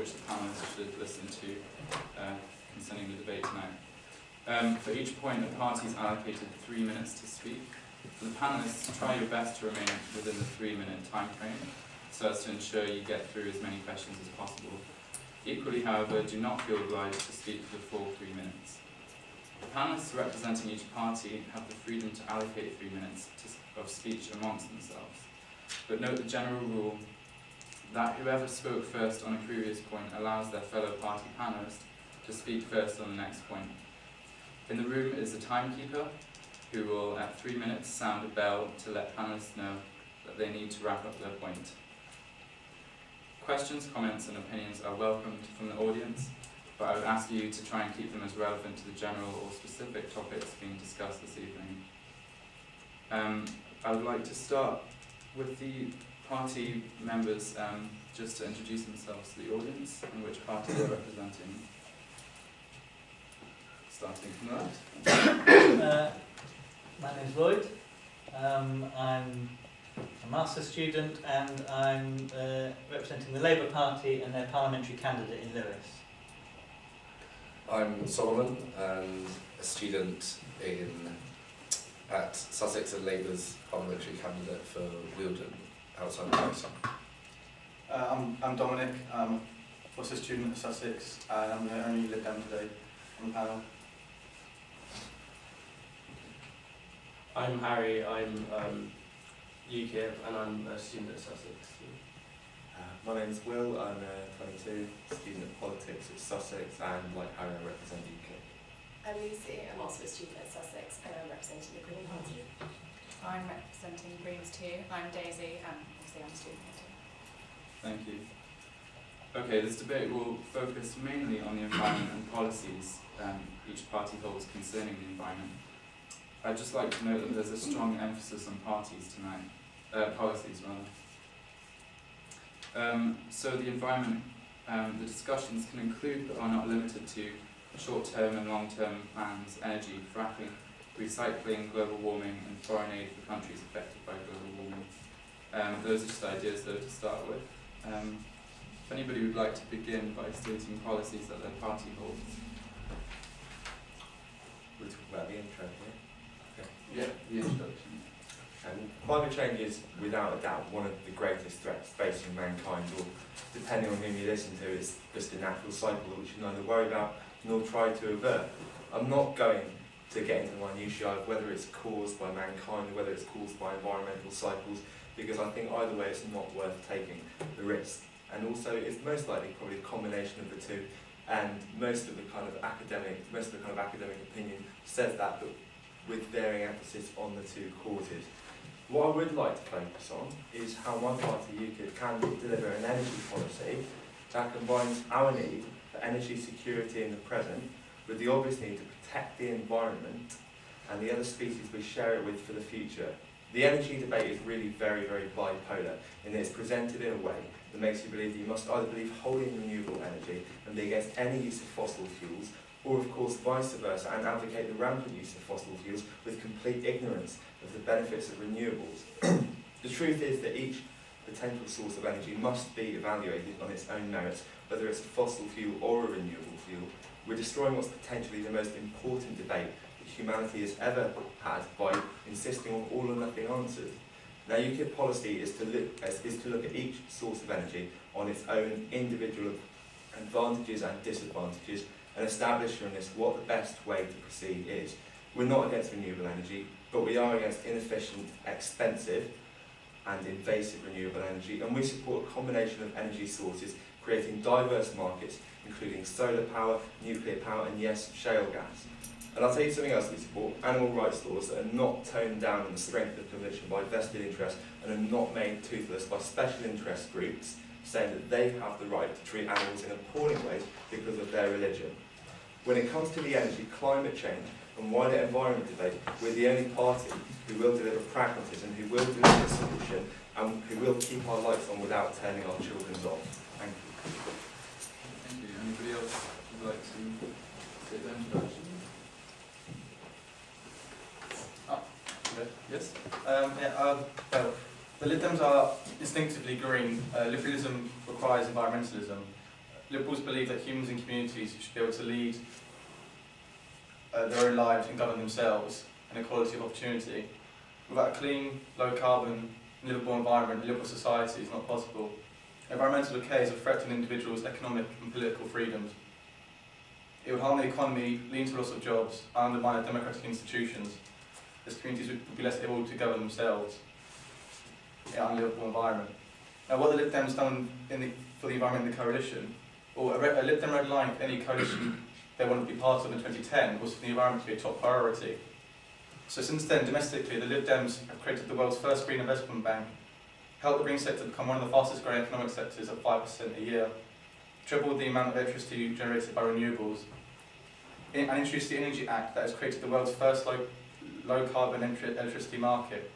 which the panelists should listen to concerning the debate tonight. For each point, the party is allocated 3 minutes to speak. For the panelists, try your best to remain within the 3-minute time frame, so as to ensure you get through as many questions as possible. Equally, however, do not feel obliged to speak for the full 3 minutes. The panelists representing each party have the freedom to allocate 3 minutes of speech amongst themselves. But note the general rule that whoever spoke first on a previous point allows their fellow party panelists to speak first on the next point. In the room is a timekeeper who will, at 3 minutes, sound a bell to let panelists know that they need to wrap up their point. Questions, comments and opinions are welcomed from the audience, but I would ask you to try and keep them as relevant to the general or specific topics being discussed this evening. I would like to start with the party members just to introduce themselves to the audience and which party they're representing. Starting from the left. My name's Lloyd. I'm a master's student and I'm representing the Labour Party and their parliamentary candidate in Lewis. I'm Solomon and a student at Sussex and Labour's parliamentary candidate for Wealdon outside of Paris. I'm Dominic. I'm also a student at Sussex and I'm the only Lib Dem today on the panel. I'm Harry. I'm UKIP and I'm a student at Sussex. My name's Will. I'm 22, student of politics at Sussex, and like Harry, I represent UKIP. I'm Lucy. I'm also a student at Sussex and I'm representing the Green Party. I'm representing Greens too. I'm Daisy and obviously I'm a student here too. Thank you. Okay, this debate will focus mainly on the environment and policies each party holds concerning the environment. I'd just like to note that there's a strong emphasis on policies rather. So the environment, the discussions can include but are not limited to short-term and long-term plans, energy, fracking, recycling, global warming and foreign aid for countries affected by global warming. Those are just ideas though to start with. If anybody would like to begin by stating policies that their party holds. We'll talk about the intro here. Okay. Yeah, the introduction. Climate change is, without a doubt, one of the greatest threats facing mankind, or depending on whom you listen to, it's just a natural cycle which you neither worry about nor try to avert. I'm not going to get into the minutiae of whether it's caused by mankind or whether it's caused by environmental cycles, because I think either way it's not worth taking the risk. And also it's most likely probably a combination of the two, and most of the kind of academic opinion says that, but with varying emphasis on the two causes. What I would like to focus on is how my party, UKIP, can deliver an energy policy that combines our need for energy security in the present with the obvious need to protect the environment and the other species we share it with for the future. The energy debate is really very, very bipolar, in that it's presented in a way that makes you believe that you must either believe wholly in renewable energy and be against any use of fossil fuels, or of course vice versa, and advocate the rampant use of fossil fuels with complete ignorance of the benefits of renewables. The truth is that each potential source of energy must be evaluated on its own merits, whether it's a fossil fuel or a renewable fuel. We're destroying what's potentially the most important debate that humanity has ever had by insisting on all or nothing answers. Now, UKIP policy is to look at each source of energy on its own individual advantages and disadvantages, and establish from this what the best way to proceed is. We're not against renewable energy, but we are against inefficient, expensive and invasive renewable energy, and we support a combination of energy sources, creating diverse markets, including solar power, nuclear power and yes, shale gas. And I'll tell you something else we support: animal rights laws that are not toned down on the strength of conviction by vested interests and are not made toothless by special interest groups saying that they have the right to treat animals in appalling ways because of their religion. When it comes to the energy, climate change and wider environment debate, we're the only party who will deliver pragmatism, who will deliver a solution, and who will keep our lights on without turning our children off. Thank you. Thank you. Anybody else would like to take the introduction? Yes? Well, the Lib Dems are instinctively green. Liberalism requires environmentalism. Liberals believe that humans and communities should be able to lead their own lives and govern themselves and equality of opportunity. Without a clean, low carbon, livable environment, a liberal society is not possible. Environmental decay is a threat to an individual's economic and political freedoms. It would harm the economy, lead to loss of jobs, and undermine our democratic institutions, as communities would be less able to govern themselves in an unlivable environment. Now, what the Lib Dems done for the environment in the coalition, or a Lib Dem red line for any coalition they wanted to be part of in 2010, was for the environment to be a top priority. So since then, domestically, the Lib Dems have created the world's first green investment bank, helped the green sector become one of the fastest growing economic sectors at 5% a year, tripled the amount of electricity generated by renewables, and introduced the Energy Act that has created the world's first low carbon electricity market.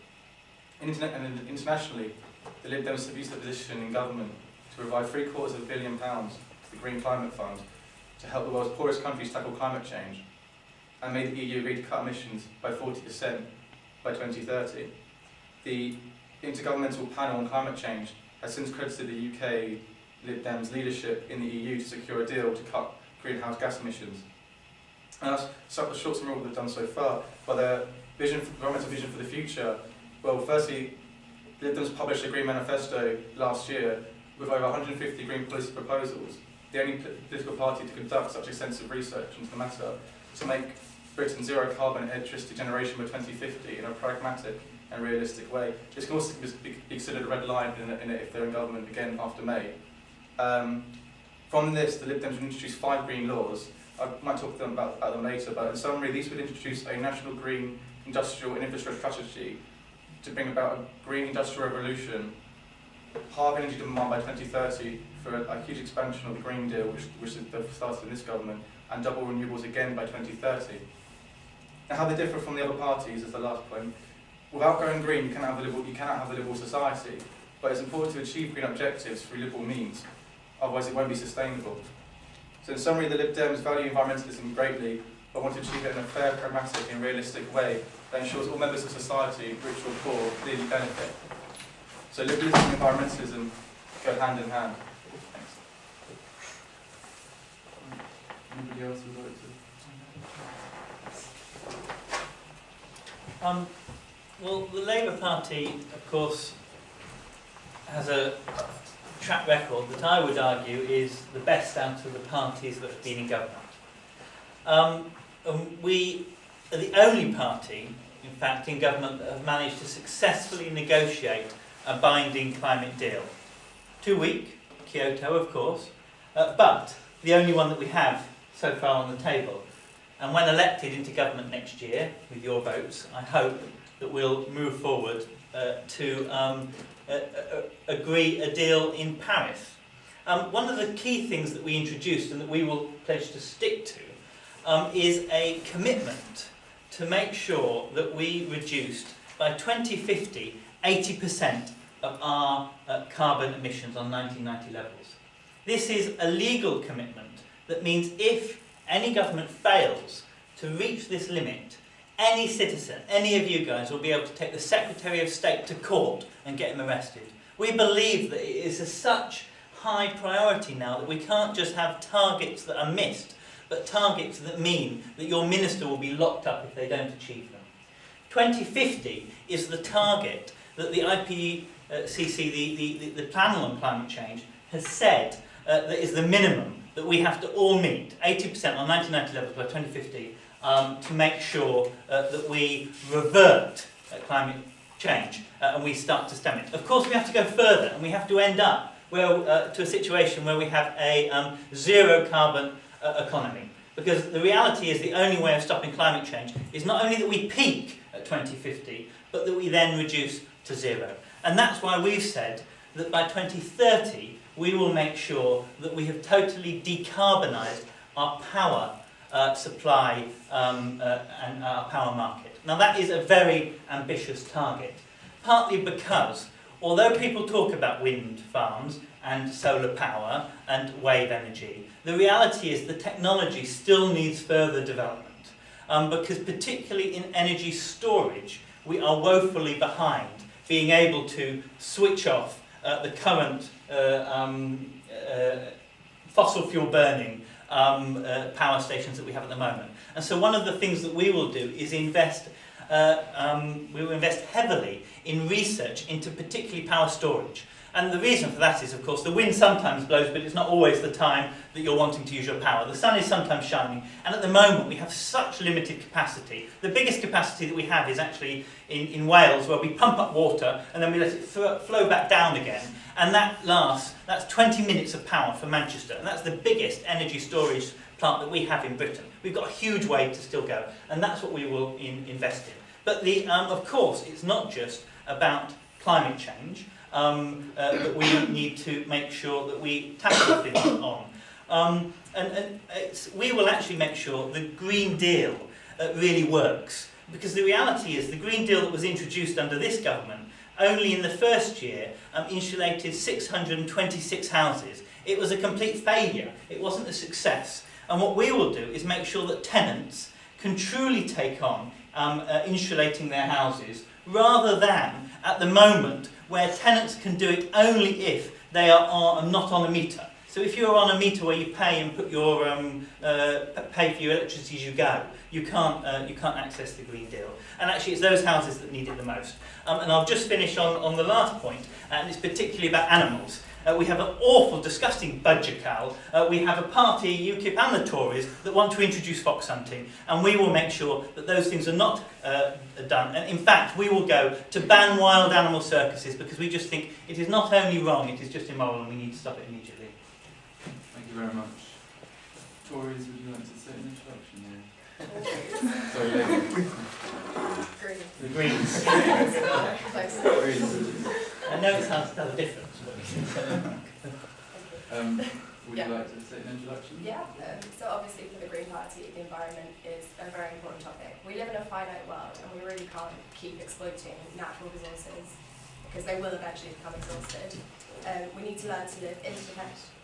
Internationally, the Lib Dems have used their position in government to provide £750 million to the Green Climate Fund to help the world's poorest countries tackle climate change, and made the EU agree to cut emissions by 40% by 2030. The Intergovernmental Panel on Climate Change has since credited the UK Lib Dems' leadership in the EU to secure a deal to cut greenhouse gas emissions. And that's a short summary of what they've done so far, but their environmental vision for the future, well, firstly, Lib Dems published a Green Manifesto last year with over 150 green policy proposals, the only political party to conduct such extensive research into the matter, to make Britain zero carbon electricity generation by 2050 in a pragmatic and realistic way. This can also be considered a red line in it if they're in government again after May. From this, the Lib Dems will introduce 5 green laws. I might talk to them about them later, but in summary, these would introduce a national green industrial and infrastructure strategy to bring about a green industrial revolution, halve energy demand by 2030 for a huge expansion of the Green Deal, which they've started in this government, and double renewables again by 2030. Now, how they differ from the other parties is the last point. Without going green, you cannot have a liberal society, but it's important to achieve green objectives through liberal means, otherwise it won't be sustainable. So in summary, the Lib Dems value environmentalism greatly, but want to achieve it in a fair, pragmatic and realistic way that ensures all members of society, rich or poor, clearly benefit. So liberalism and environmentalism go hand in hand. Thanks. Anybody else would like to? Well, the Labour Party, of course, has a track record that I would argue is the best out of the parties that have been in government. We are the only party, in fact, in government that have managed to successfully negotiate a binding climate deal. Too weak, Kyoto, of course, but the only one that we have so far on the table. And when elected into government next year, with your votes, I hope that we'll move forward to agree a deal in Paris. One of the key things that we introduced and that we will pledge to stick to is a commitment to make sure that we reduced by 2050 80% of our carbon emissions on 1990 levels. This is a legal commitment that means if any government fails to reach this limit, any citizen, any of you guys will be able to take the Secretary of State to court and get him arrested. We believe that it is such high priority now that we can't just have targets that are missed, but targets that mean that your minister will be locked up if they don't achieve them. 2050 is the target that the IPCC, the panel on climate change, has said that is the minimum that we have to all meet, 80% on 1990 levels by 2050, to make sure that we revert climate change and we start to stem it. Of course, we have to go further and we have to end up to a situation where we have a zero carbon economy. Because the reality is the only way of stopping climate change is not only that we peak at 2050, but that we then reduce to zero. And that's why we've said that by 2030, we will make sure that we have totally decarbonised our power supply and our power market. Now that is a very ambitious target, partly because although people talk about wind farms and solar power and wave energy, the reality is the technology still needs further development, because particularly in energy storage, we are woefully behind being fossil fuel burning power stations that we have at the moment. And so one of the things that we will do is invest heavily in research into particularly power storage. And the reason for that is, of course, the wind sometimes blows, but it's not always the time that you're wanting to use your power. The sun is sometimes shining, and at the moment we have such limited capacity. The biggest capacity that we have is actually in Wales, where we pump up water and then we let it flow back down again. And that's 20 minutes of power for Manchester, and that's the biggest energy storage plant that we have in Britain. We've got a huge way to still go, and that's what we will invest in. But of course, it's not just about climate change. That we need to make sure that we tackle things on. We will actually make sure the Green Deal really works. Because the reality is the Green Deal that was introduced under this government only in the first year insulated 626 houses. It was a complete failure. It wasn't a success. And what we will do is make sure that tenants can truly take on insulating their houses, rather than at the moment where tenants can do it only if they are not on a meter. So if you're on a meter where you pay and put your pay for your electricity as you go, you can't access the Green Deal. And actually, it's those houses that need it the most. And I'll just finish on the last point, and it's particularly about animals. We have an awful, disgusting budget, Cal. We have a party, UKIP and the Tories, that want to introduce fox hunting, and we will make sure that those things are not done. And in fact, we will go to ban wild animal circuses, because we just think it is not only wrong, it is just immoral, and we need to stop it immediately. Thank you very much. Tories, would you like to say an introduction here? Sorry, Labour. Green. The Greens. Greens. I know it sounds to have a difference. Would you like to say an introduction? Yeah, so obviously for the Green Party, the environment is a very important topic. We live in a finite world, and we really can't keep exploiting natural resources because they will eventually become exhausted. We need to learn to live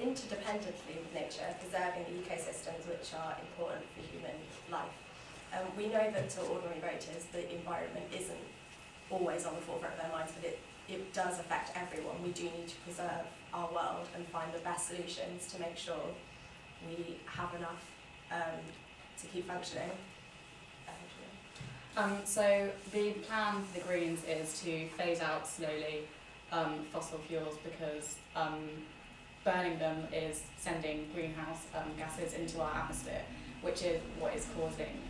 interdependently with nature, preserving the ecosystems which are important for human life. We know that to ordinary voters, the environment isn't always on the forefront of their minds, but it does affect everyone. We do need to preserve our world and find the best solutions to make sure we have enough to keep functioning. So the plan for the Greens is to phase out slowly fossil fuels, because burning them is sending greenhouse gases into our atmosphere, which is what is causing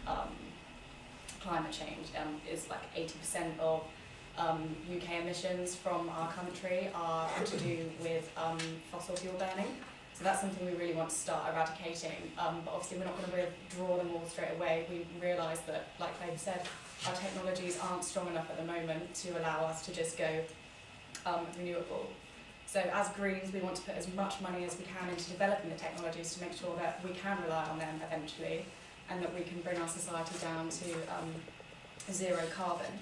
climate change. It's like 80% of UK emissions from our country are to do with fossil fuel burning. So that's something we really want to start eradicating. But obviously we're not going to withdraw them all straight away. We realise that, like Faye said, our technologies aren't strong enough at the moment to allow us to just go renewable. So as Greens, we want to put as much money as we can into developing the technologies to make sure that we can rely on them eventually, and that we can bring our society down to zero carbon.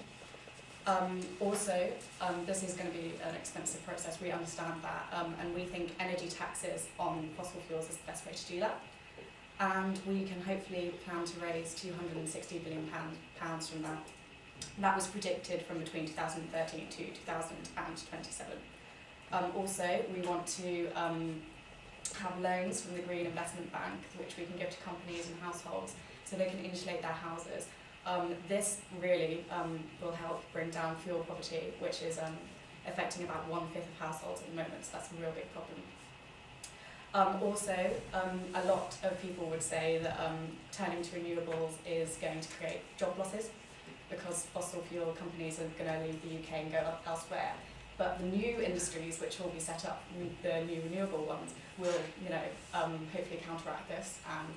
This is going to be an expensive process, we understand that, and we think energy taxes on fossil fuels is the best way to do that. And we can hopefully plan to raise £260 billion from that. That was predicted from between 2013 to 2027. We want to have loans from the Green Investment Bank, which we can give to companies and households so they can insulate their houses. This really will help bring down fuel poverty, which is affecting about 1/5 of households at the moment, so that's a real big problem. A lot of people would say that turning to renewables is going to create job losses, because fossil fuel companies are going to leave the UK and go elsewhere. But the new industries which will be set up, the new renewable ones, will hopefully counteract this, and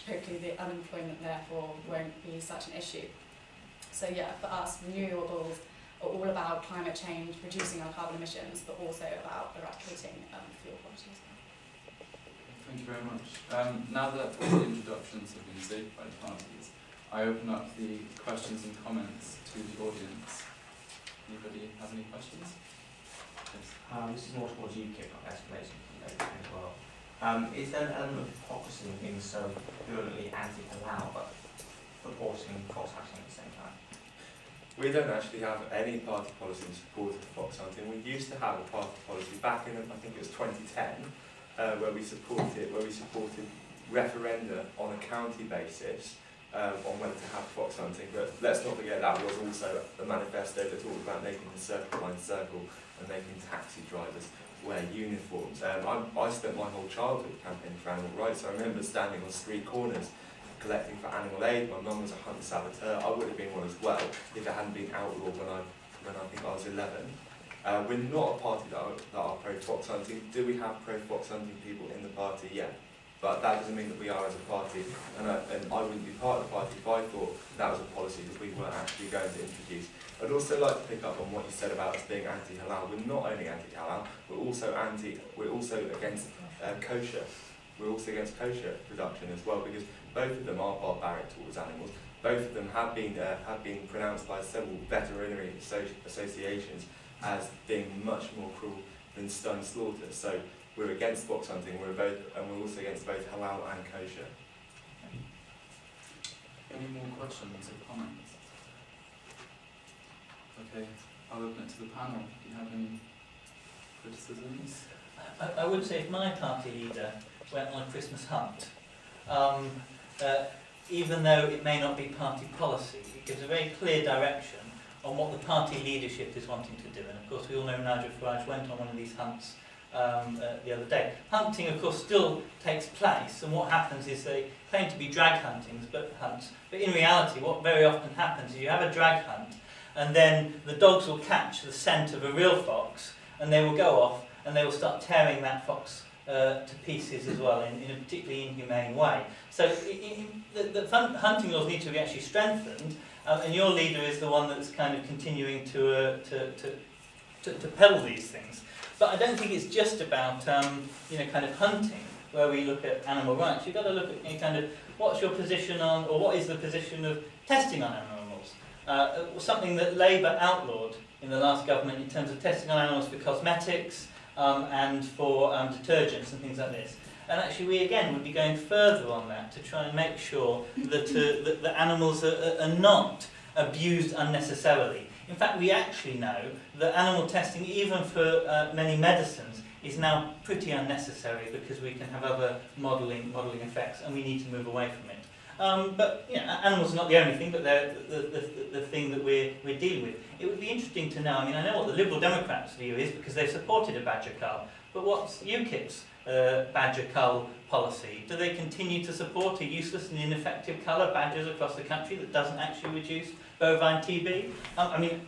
hopefully the unemployment therefore won't be such an issue. So yeah, for us, renewables are all about climate change, reducing our carbon emissions, but also about eradicating fuel poverty as well. Thank you very much. Now that all the introductions have been saved by the parties, I open up the questions and comments to the audience. Anybody have any questions? Yes. This is more towards UKIP, I guess, as well. Is there an element of hypocrisy in being so virulently anti-allow, but supporting fox hunting at the same time? We don't actually have any party policy in support of fox hunting. We used to have a party policy back in, I think it was 2010, where we supported referenda on a county basis on whether to have fox hunting. But let's not forget that was also a manifesto that talked about making the circle line circle and making taxi drivers wear uniforms. I spent my whole childhood campaigning for animal rights. I remember standing on street corners collecting for animal aid. My mum was a hunt saboteur. I would have been one as well if it hadn't been outlawed when I think I was 11. We're not a party that are pro-fox hunting. Do we have pro-fox hunting people in the party? Yeah. But that doesn't mean that we are as a party. And I wouldn't be part of the party if I thought that was a policy that we weren't actually going to introduce. I'd also like to pick up on what you said about us being anti-halal. We're not only anti-halal, we're also against kosher. We're also against kosher production as well, because both of them are barbaric towards animals. Both of them have been pronounced by several veterinary associations as being much more cruel than stone slaughter. So we're against fox hunting. We're also against both halal and kosher. Any more questions or comments? Okay, I'll open it to the panel. Do you have any criticisms? I would say if my party leader went on a Christmas hunt, even though it may not be party policy, it gives a very clear direction on what the party leadership is wanting to do. And of course we all know Nigel Farage went on one of these hunts the other day. Hunting of course still takes place, and what happens is they claim to be drag hunts, but in reality what very often happens is you have a drag hunt and then the dogs will catch the scent of a real fox and they will go off and they will start tearing that fox to pieces as well in a particularly inhumane way. So the hunting laws need to be actually strengthened, and your leader is the one that's kind of continuing to peddle these things. But I don't think it's just about kind of hunting where we look at animal rights. You've got to look at kind of what's your position on, or what is the position of testing on animals. Something that Labour outlawed in the last government in terms of testing on animals for cosmetics and for detergents and things like this. And actually we again would be going further on that to try and make sure that the animals are not abused unnecessarily. In fact, we actually know that animal testing, even for many medicines, is now pretty unnecessary because we can have other modelling effects, and we need to move away from it. But animals are not the only thing, but they're the thing that we're dealing with. It would be interesting to know. I mean, I know what the Liberal Democrats' view is because they've supported a badger cull. But what's UKIP's badger cull policy? Do they continue to support a useless and ineffective cull of badgers across the country that doesn't actually reduce bovine TB? I mean,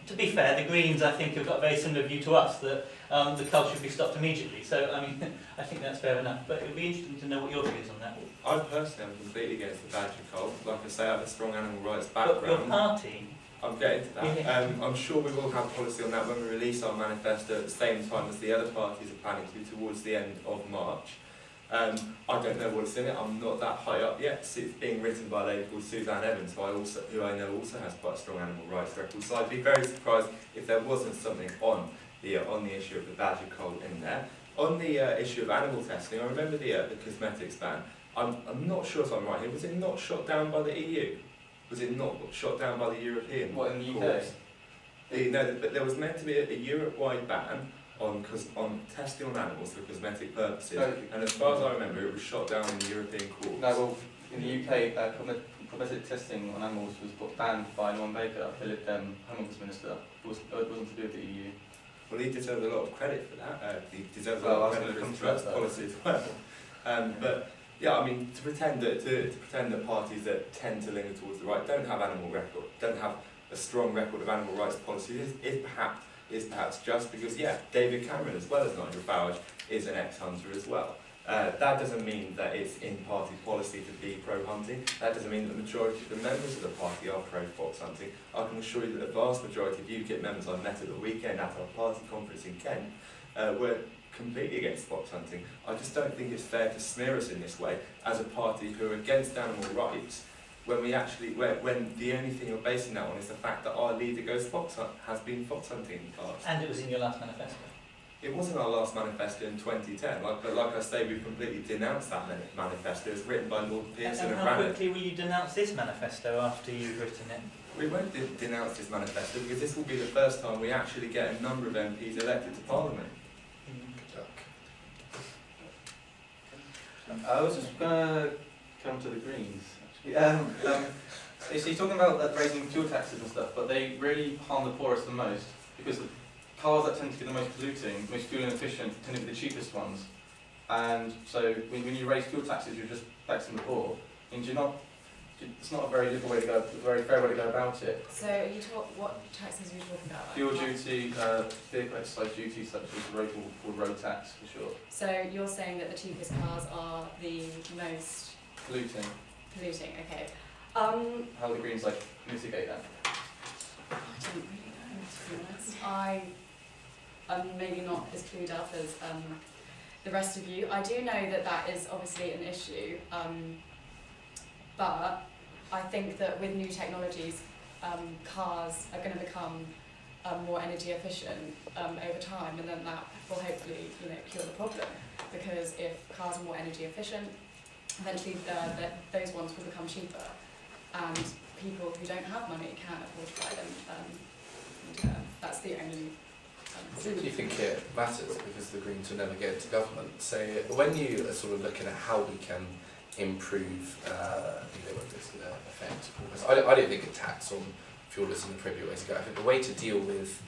to be fair, the Greens, I think, have got a very similar view to us, that the cull should be stopped immediately. So, I mean, I think that's fair enough. But it would be interesting to know what your views on that. I personally am completely against the badger cull. Like I say, I have a strong animal rights background. But your party? I'm getting to that. Yeah. I'm sure we will have policy on that when we release our manifesto at the same time as the other parties are planning to towards the end of March. I don't know what's in it. I'm not that high up yet. It's being written by a lady called Suzanne Evans, who I know also has quite a strong animal rights record. So I'd be very surprised if there wasn't something on the issue of the badger cull in there. On the issue of animal testing, I remember the cosmetics ban. I'm not sure if I'm right here. Was it not shot down by the EU? Was it not shot down by the European What, in the UK? courts? No, but there was meant to be a Europe-wide ban on testing on animals for cosmetic purposes, and as far as I remember, it was shot down in the European courts. No, well, in the UK, cosmetic testing on animals was banned by Norman Baker, the Lib Dem Home Office Minister. It wasn't to do with the EU. Well, he deserves a lot of credit for that. He deserves a lot of credit for his drugs policy as well. But yeah, I mean, to pretend that parties that tend to lean towards the right don't have a strong record of animal rights policy is perhaps just because, yeah, David Cameron, as well as Nigel Farage, is an ex-hunter as well. That doesn't mean that it's in party policy to be pro-hunting. That doesn't mean that the majority of the members of the party are pro-fox hunting. I can assure you that the vast majority of UKIP members I met at the weekend at our party conference in Kent were completely against fox hunting. I just don't think it's fair to smear us in this way as a party who are against animal rights when the only thing you're basing that on is the fact that our leader has been fox hunting in the past. And it was in your last manifesto. It wasn't our last manifesto in 2010. Like I say, we completely denounced that manifesto. It was written by Lord Pearson and how quickly will you denounce this manifesto after you've written it? We won't denounce this manifesto because this will be the first time we actually get a number of MPs elected to Parliament. I was just going to come to the Greens, actually. So you're talking about raising fuel taxes and stuff, but they really harm the poorest the most, because the cars that tend to be the most polluting, most fuel inefficient, tend to be the cheapest ones. And so when you raise fuel taxes, you're just taxing the poor. And it's not a very liberal way to go, a very fair way to go about it. So what taxes are you talking about? Fuel duty, vehicle exercise duty, such as road tax, for sure. So you're saying that the cheapest cars are the most Polluting. okay. How do the Greens mitigate that? I don't really know, to be honest. I'm maybe not as clued up as the rest of you. I do know that that is obviously an issue, but I think that with new technologies, cars are going to become more energy efficient over time, and then that will hopefully cure the problem. Because if cars are more energy efficient, eventually those ones will become cheaper, and people who don't have money can't afford to buy them. That's the only. I really think it matters because the Greens will never get into government. So when you are sort of looking at how we can improve, what this is going to affect, because I don't think a tax on fuel is an appropriate way to go. I think the way to deal with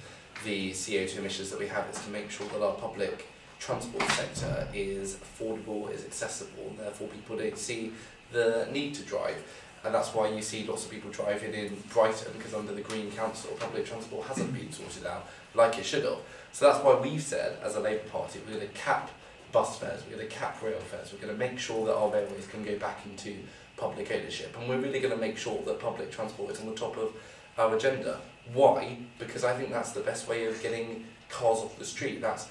the CO2 emissions that we have is to make sure that our public transport sector is affordable, is accessible, and therefore people don't see the need to drive. And that's why you see lots of people driving in Brighton, because under the Green Council, public transport hasn't been sorted out like it should have. So that's why we've said, as a Labour Party, we're going to cap bus fares, we're going to cap rail fares, we're going to make sure that our railways can go back into public ownership, and we're really going to make sure that public transport is on the top of our agenda. Why? Because I think that's the best way of getting cars off the street. That's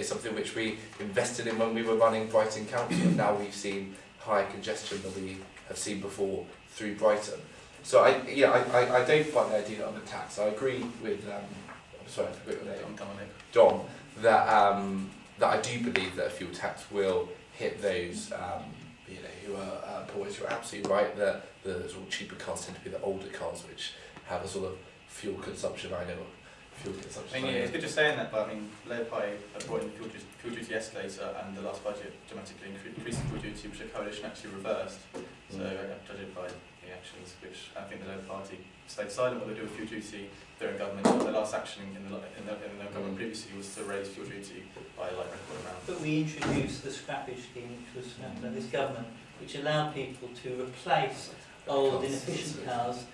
something which we invested in when we were running Brighton Council, and now we've seen higher congestion than we have seen before through Brighton. So I don't find the idea of a tax. I agree with I'm sorry, I forgot your name, Dom, that I do believe that a fuel tax will hit those who are poor. You're absolutely right that the sort of cheaper cars tend to be the older cars which have a sort of fuel consumption. It's good you're saying that, but Labour Party have brought in the fuel duty escalator, and the last budget dramatically increased fuel duty, which the coalition actually reversed. So judging by the actions, which I think the Labour Party stayed silent what they do with fuel duty during government. The last action in the government previously was to raise fuel duty by a record amount. But we introduced the scrappage scheme, which was snapped by this government, which allowed people to replace old inefficient cars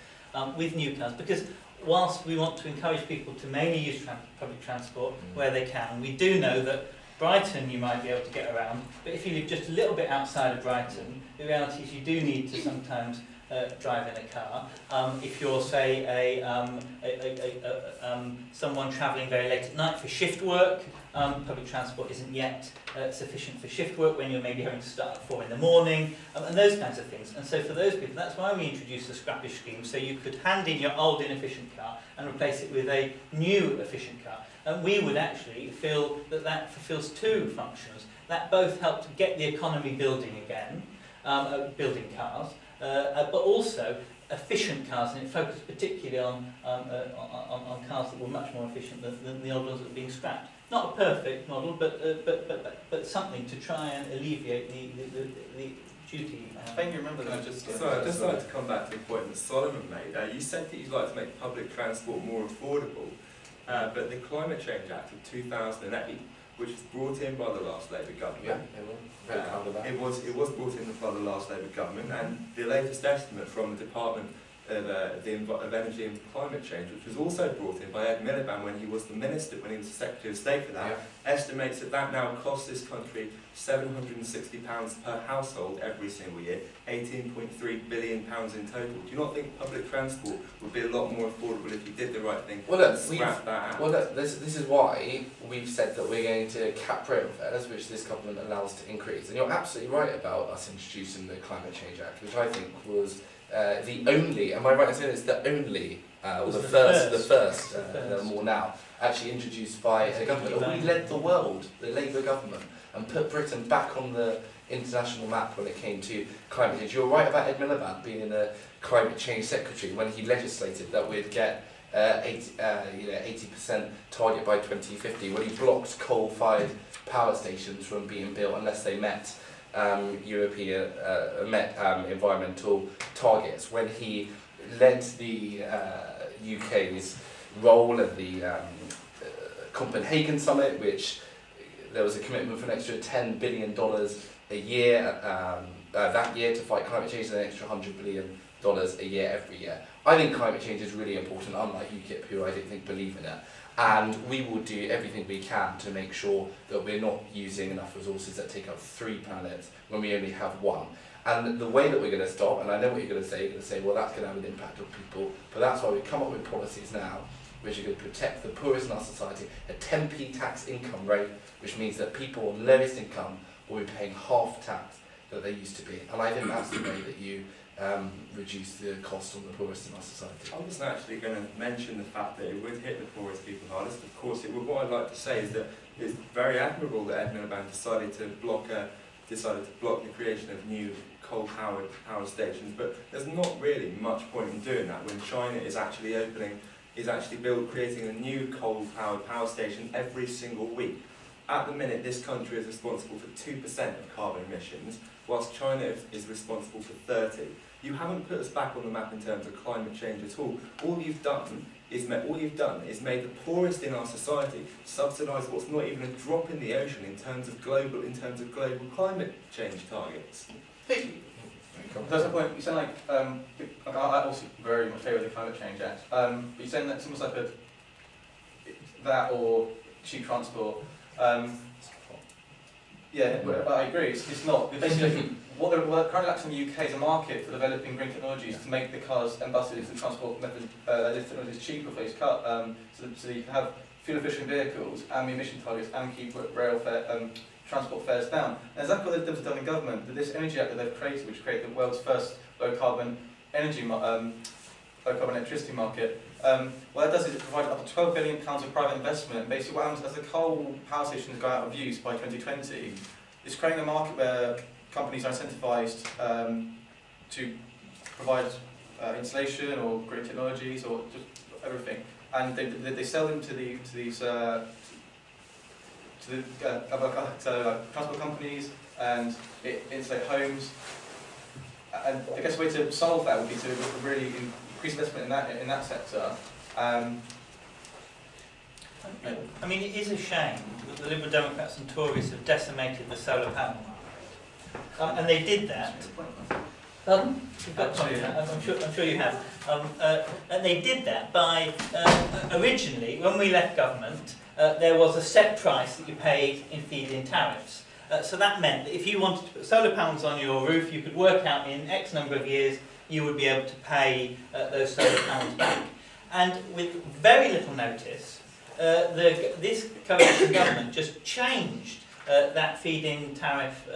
with new cars, because whilst we want to encourage people to mainly use public transport where they can, we do know that Brighton you might be able to get around, but if you live just a little bit outside of Brighton, the reality is you do need to sometimes drive in a car. If you're, say, someone travelling very late at night for shift work, public transport isn't yet sufficient for shift work when you're maybe having to start at 4 in the morning, and those kinds of things. And so for those people, that's why we introduced the scrappage scheme, so you could hand in your old inefficient car and replace it with a new efficient car. And we would actually feel that that fulfills two functions. That both help to get the economy building again, building cars, but also efficient cars, and it focused particularly on cars that were much more efficient than the old ones that were being scrapped. Not a perfect model, but something to try and alleviate the duty. I think you remember that. Sorry, I'd just like to come back to the point that Solomon made. You said that you'd like to make public transport more affordable, but the Climate Change Act of 2008, which was brought in by the last Labour government, it was brought in by the last Labour government, and the latest estimate from the Department of Energy and Climate Change, which was also brought in by Ed Miliband when he was the Minister, when he was the Secretary of State for that, estimates that now costs this country £760 per household every single year, £18.3 billion in total. Do you not think public transport would be a lot more affordable if you did the right thing and scrap that out? Well, look, this is why we've said that we're going to cap rail fares, which this government allows to increase. And you're absolutely right about us introducing the Climate Change Act, which I think was the only, am I right in saying it's the only, or the first, more now, actually introduced by a government. We led the world, the Labour government, and put Britain back on the international map when it came to climate change. You're right about Ed Miliband being the climate change secretary when he legislated that we'd get 80% target by 2050, when he blocked coal-fired power stations from being built unless they met European environmental targets when he led the UK's role at the Copenhagen summit, which there was a commitment for an extra $10 billion a year that year to fight climate change, and an extra $100 billion a year every year. I think climate change is really important, unlike UKIP, who I don't think believe in it. And we will do everything we can to make sure that we're not using enough resources that take up 3 planets when we only have 1. And the way that we're going to stop, and I know what you're going to say, well, that's going to have an impact on people, but that's why we come up with policies now which are going to protect the poorest in our society, a 10p tax income rate, which means that people on lowest income will be paying half tax that they used to be. And I think that's the way that you reduce the cost on the poorest in our society. I wasn't actually going to mention the fact that it would hit the poorest people hardest. Of course it would. What I'd like to say is that it's very admirable that Ed Miliband decided to block the creation of new coal-powered power stations, but there's not really much point in doing that when China is actually creating a new coal-powered power station every single week. At the minute, this country is responsible for 2% of carbon emissions, whilst China is responsible for 30%. You haven't put us back on the map in terms of climate change at all. All you've done is made the poorest in our society subsidise what's not even a drop in the ocean in terms of global climate change targets. That's the point. You sound like I also very much favour the Climate Change Act. But you're saying that it's almost like that or cheap transport. Yeah, I agree. It's not. Basically, what currently lacks in the UK is a market for developing green technologies to make the cars and buses and transport methods technologies cheaper for each car. So you can have fuel-efficient vehicles and the emission targets and keep rail transport fares down. And exactly what they've done in government, that this energy act that they've created, which created the world's first low-carbon electricity market, what that does is it provides up to £12 billion of private investment. And basically what happens as the coal power stations go out of use by 2020, it's creating a market where companies are incentivised to provide insulation or green technologies or just everything. And they sell them to these transport companies, and insulate homes. And I guess the way to solve that would be to really increase investment in that sector. I mean, it is a shame that the Liberal Democrats and Tories have decimated the solar panel market, and they did that. You've got time, I'm sure you have. And they did that by originally, when we left government, there was a set price that you paid in feed-in tariffs. So that meant that if you wanted to put solar panels on your roof, you could work out in X number of years you would be able to pay those solar panels back. And with very little notice, this coalition government just changed that feed-in tariff,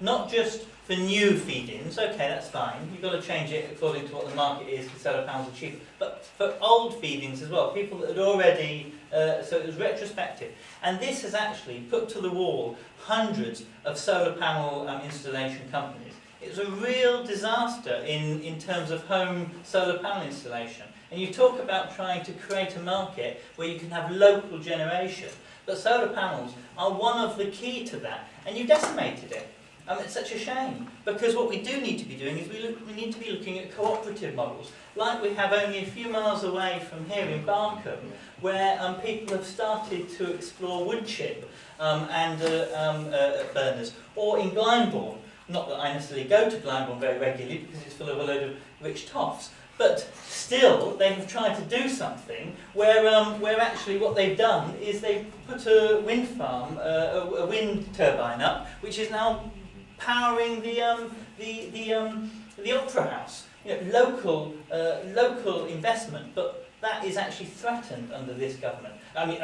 not just for new feed-ins, okay, that's fine, you've got to change it according to what the market is, because solar panels are cheap, but for old feed-ins as well, people that had already, so it was retrospective. And this has actually put to the wall hundreds of solar panel installation companies. It was a real disaster in terms of home solar panel installation. And you talk about trying to create a market where you can have local generation, but solar panels are one of the key to that, and you decimated it. It's such a shame, because what we do need to be doing is we need to be looking at cooperative models, like we have only a few miles away from here in Barkham, where people have started to explore wood chip and burners, or in Glyndebourne. Not that I necessarily go to Glyndebourne very regularly, because it's full of a load of rich toffs, but still they have tried to do something where actually what they've done is they've put a wind farm, a wind turbine up, which is now powering the Opera House. You know, local investment, but that is actually threatened under this government. I mean,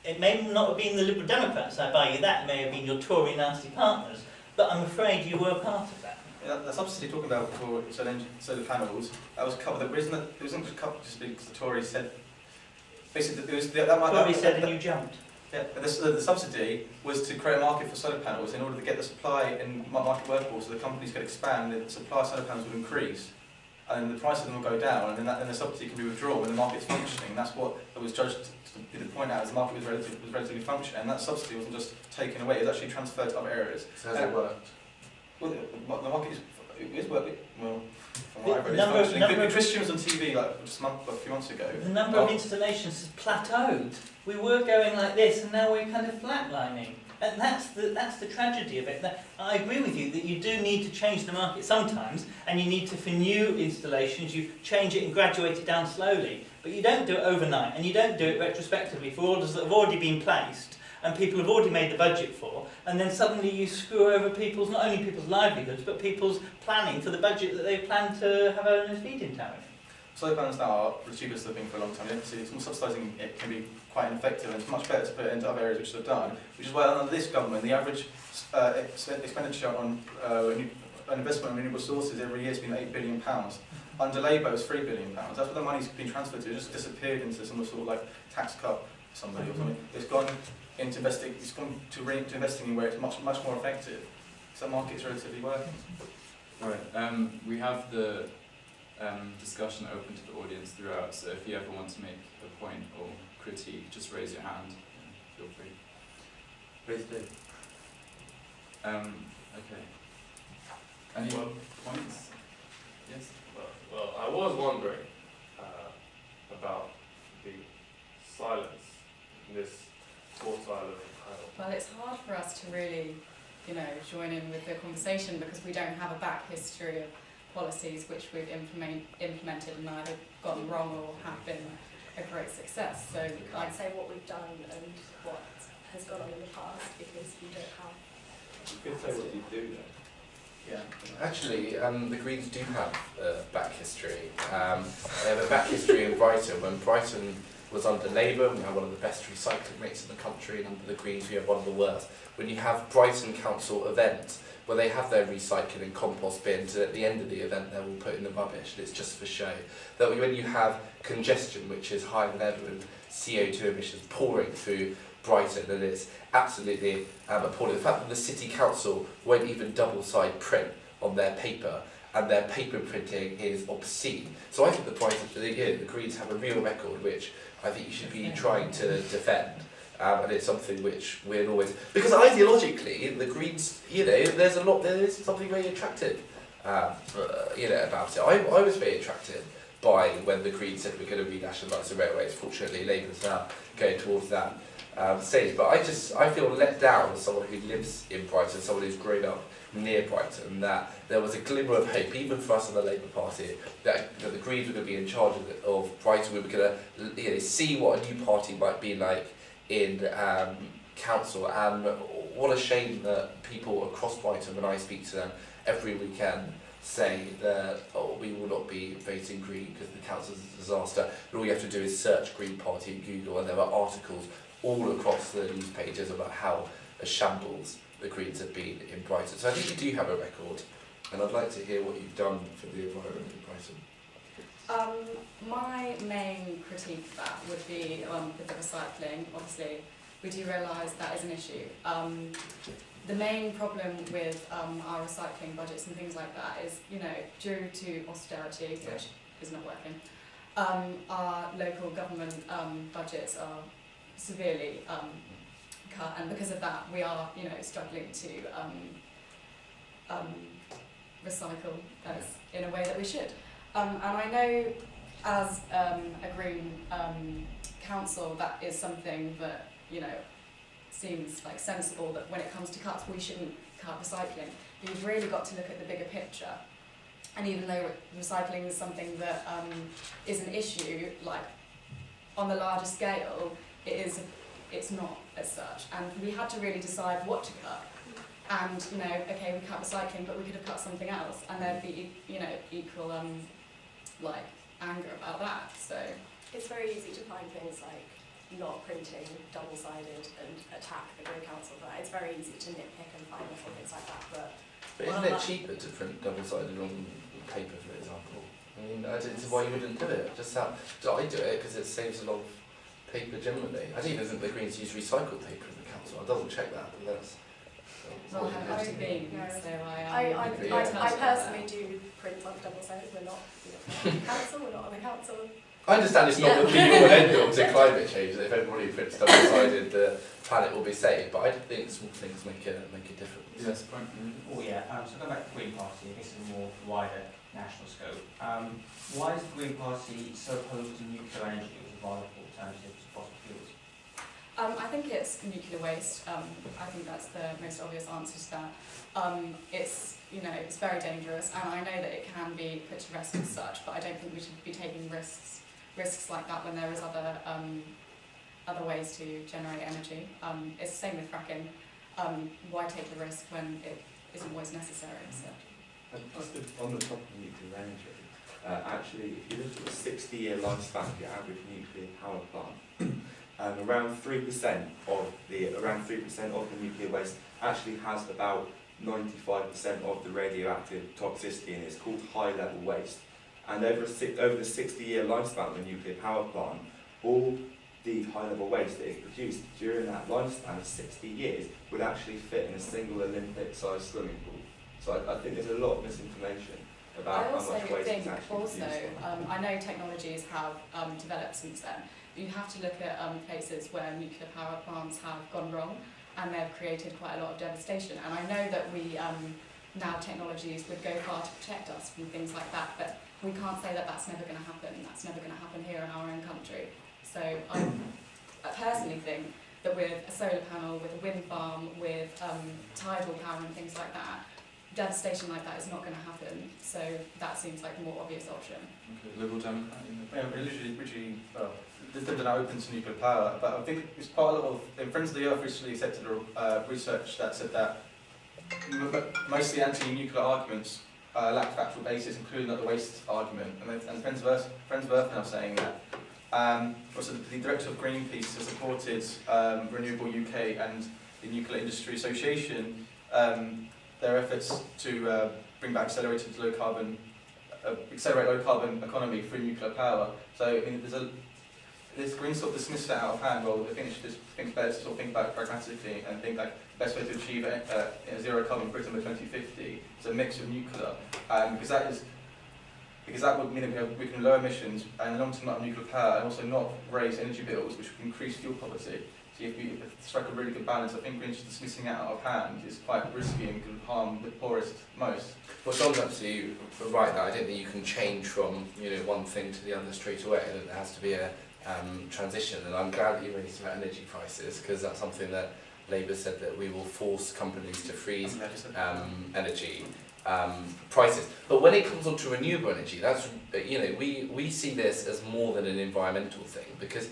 it may not have been the Liberal Democrats, I buy you that, it may have been your Tory nasty partners, but I'm afraid you were part of that. Yeah, the subsidy talking about for solar panels, that was covered. It wasn't just covered just because the Tories said. Basically, it was Tories said and you jumped. Yeah, but the subsidy was to create a market for solar panels in order to get the supply and market workable, so the companies could expand, the supply of solar panels would increase, and the price of them will go down, and then the subsidy can be withdrawn when the market's functioning. That's what it was judged to be the point out, as the market was relatively functioning, and that subsidy wasn't just taken away; it was actually transferred to other areas. So has it worked? Well, the market is working. Well, from The what I've read, number of- it's number functioning. of- Christian was on TV like just a few months ago. The number of installations has plateaued. We were going like this, and now we're kind of flatlining. And that's the tragedy of it. I agree with you that you do need to change the market sometimes, and you need to, for new installations, you change it and graduate it down slowly. But you don't do it overnight, and you don't do it retrospectively for orders that have already been placed, and people have already made the budget for, and then suddenly you screw over people's, not only people's livelihoods, but people's planning for the budget that they plan to have own as feed-in tariff. Solar panels now are the cheapest they've been for a long time. You don't see it's more subsidising it can be quite ineffective, and it's much better to put it into other areas which they've done. Which is why under this government, the average expenditure on an investment in renewable sources every year has been £8 billion. Under Labour, it's £3 billion. That's what the money's been transferred to. It just disappeared into some sort of like tax cut for somebody or something. It's gone into investing. It's gone to investing in where it's much more effective. So the market's relatively working. Right. We have the discussion open to the audience throughout, so if you ever want to make a point or critique, just raise your hand. Feel free. Please do. Okay. Any points? Yes? Well, I was wondering about the silence in this fourth side of the panel. Well, it's hard for us to really, join in with the conversation because we don't have a back history of policies which we've implemented and either gone wrong or have been a great success. So You can't say what we've done and what has gone on in the past because we don't have. You could say what you do then. Yeah, actually, the Greens do have a back history. They have a back history in Brighton. When Brighton was under Labour, we had one of the best recycling rates in the country, and under the Greens we have one of the worst. When you have Brighton Council events where they have their recycling and compost bins, and at the end of the event they will put in the rubbish, and it's just for show. That when you have congestion, which is higher than ever, and CO2 emissions pouring through Brighton, and it's absolutely appalling. The fact that the City Council won't even double-side print on their paper, and their paper printing is obscene. So I think the Greens have a real record, which I think you should be trying to defend. And it's something which we're always... Because ideologically, the Greens, there is something very attractive, about it. I was very attracted by when the Greens said we're going to renationalise the railways. Fortunately, Labour's now going towards that stage. But I feel let down as someone who lives in Brighton, someone who's grown up near Brighton, that there was a glimmer of hope, even for us in the Labour Party, that the Greens were going to be in charge of Brighton. We were going to see what a new party might be like in council, and what a shame that people across Brighton, when I speak to them every weekend, say that we will not be voting Green because the council is a disaster, and all you have to do is search Green Party in Google, and there are articles all across the news pages about how a shambles the Greens have been in Brighton. So I think you do have a record, and I'd like to hear what you've done for the environment in Brighton. My main critique of that would be with the recycling. Obviously, we do realise that is an issue. The main problem with our recycling budgets and things like that is, due to austerity, which is not working, our local government budgets are severely cut, and because of that, we are, struggling to recycle in a way that we should. And I know, as a Green council, that is something that seems like sensible, that when it comes to cuts, we shouldn't cut recycling. But you've really got to look at the bigger picture. And even though recycling is something that is an issue, like on the larger scale, it's not as such. And we had to really decide what to cut. And okay, we cut recycling, but we could have cut something else, and there'd be equal anger about that. So it's very easy to find things like not printing double-sided and attack the Green Council for that. It's very easy to nitpick and find little things like that. But isn't it cheaper to print double-sided on paper, for example? I mean, I don't see why you wouldn't do it. I do it because it saves a lot of paper generally. I don't even think the Greens use recycled paper in the council. I double check that, but that's... Well, I haven't been, so I personally do print on double-sided. We're not council, we're not on the council. I understand it's not the be-all and end-all to climate change, that if everybody puts stuff decided the planet will be saved, but I think small things make a difference. Yes, point. Oh yeah, so going back to the Green Party, this is a more wider national scope. Why is the Green Party so opposed to nuclear energy as a viable alternative to fossil fuels? I think it's nuclear waste. I think that's the most obvious answer to that. It's, you know, it's very dangerous, and I know that it can be put to rest as such, but I don't think we should be taking risks like that when there is other ways to generate energy. It's the same with fracking. Why take the risk when it isn't always necessary? So. On the topic of nuclear energy, actually, if you look at the 60-year lifespan of your average nuclear power plant, around 3% of the nuclear waste actually has about 95% of the radioactive toxicity in it. It's called high-level waste. And over the 60-year lifespan of a nuclear power plant, all the high-level waste that is produced during that lifespan of 60 years would actually fit in a single Olympic-sized swimming pool. So I think there's a lot of misinformation about how much waste is actually produced. I know technologies have developed since then. You have to look at places where nuclear power plants have gone wrong, and they've created quite a lot of devastation. And I know that we now technologies would go far to protect us from things like that, but we can't say that that's never going to happen. That's never going to happen here in our own country. So I personally think that with a solar panel, with a wind farm, with tidal power and things like that, devastation like that is not going to happen. So that seems like a more obvious option. Okay, Liberal Democrat. Originally, they're now open to nuclear power, but I think it's part of Friends of the Earth recently accepted research that said that most of the anti-nuclear arguments lack factual basis, including the waste argument. And Friends of Earth now saying that. Also, the director of Greenpeace has supported Renewable UK and the Nuclear Industry Association their efforts to bring back accelerate low carbon economy through nuclear power. So I mean, this Greens sort of dismissed that out of hand. Well, I think it should just think better to sort of think about it pragmatically and think like the best way to achieve a zero carbon Britain by 2050 is a mix of nuclear, because that would mean that we can lower emissions and long-term amount of nuclear power, and also not raise energy bills, which would increase fuel poverty. So if you strike a really good balance, I think Greens just dismissing it out of hand is quite risky and can harm the poorest most. Well, John's absolutely right that I don't think you can change from one thing to the other straight away, and there has to be a transition. And I'm glad that you raised about energy prices, because that's something that Labour said, that we will force companies to freeze energy prices. But when it comes on to renewable energy, that's we see this as more than an environmental thing, because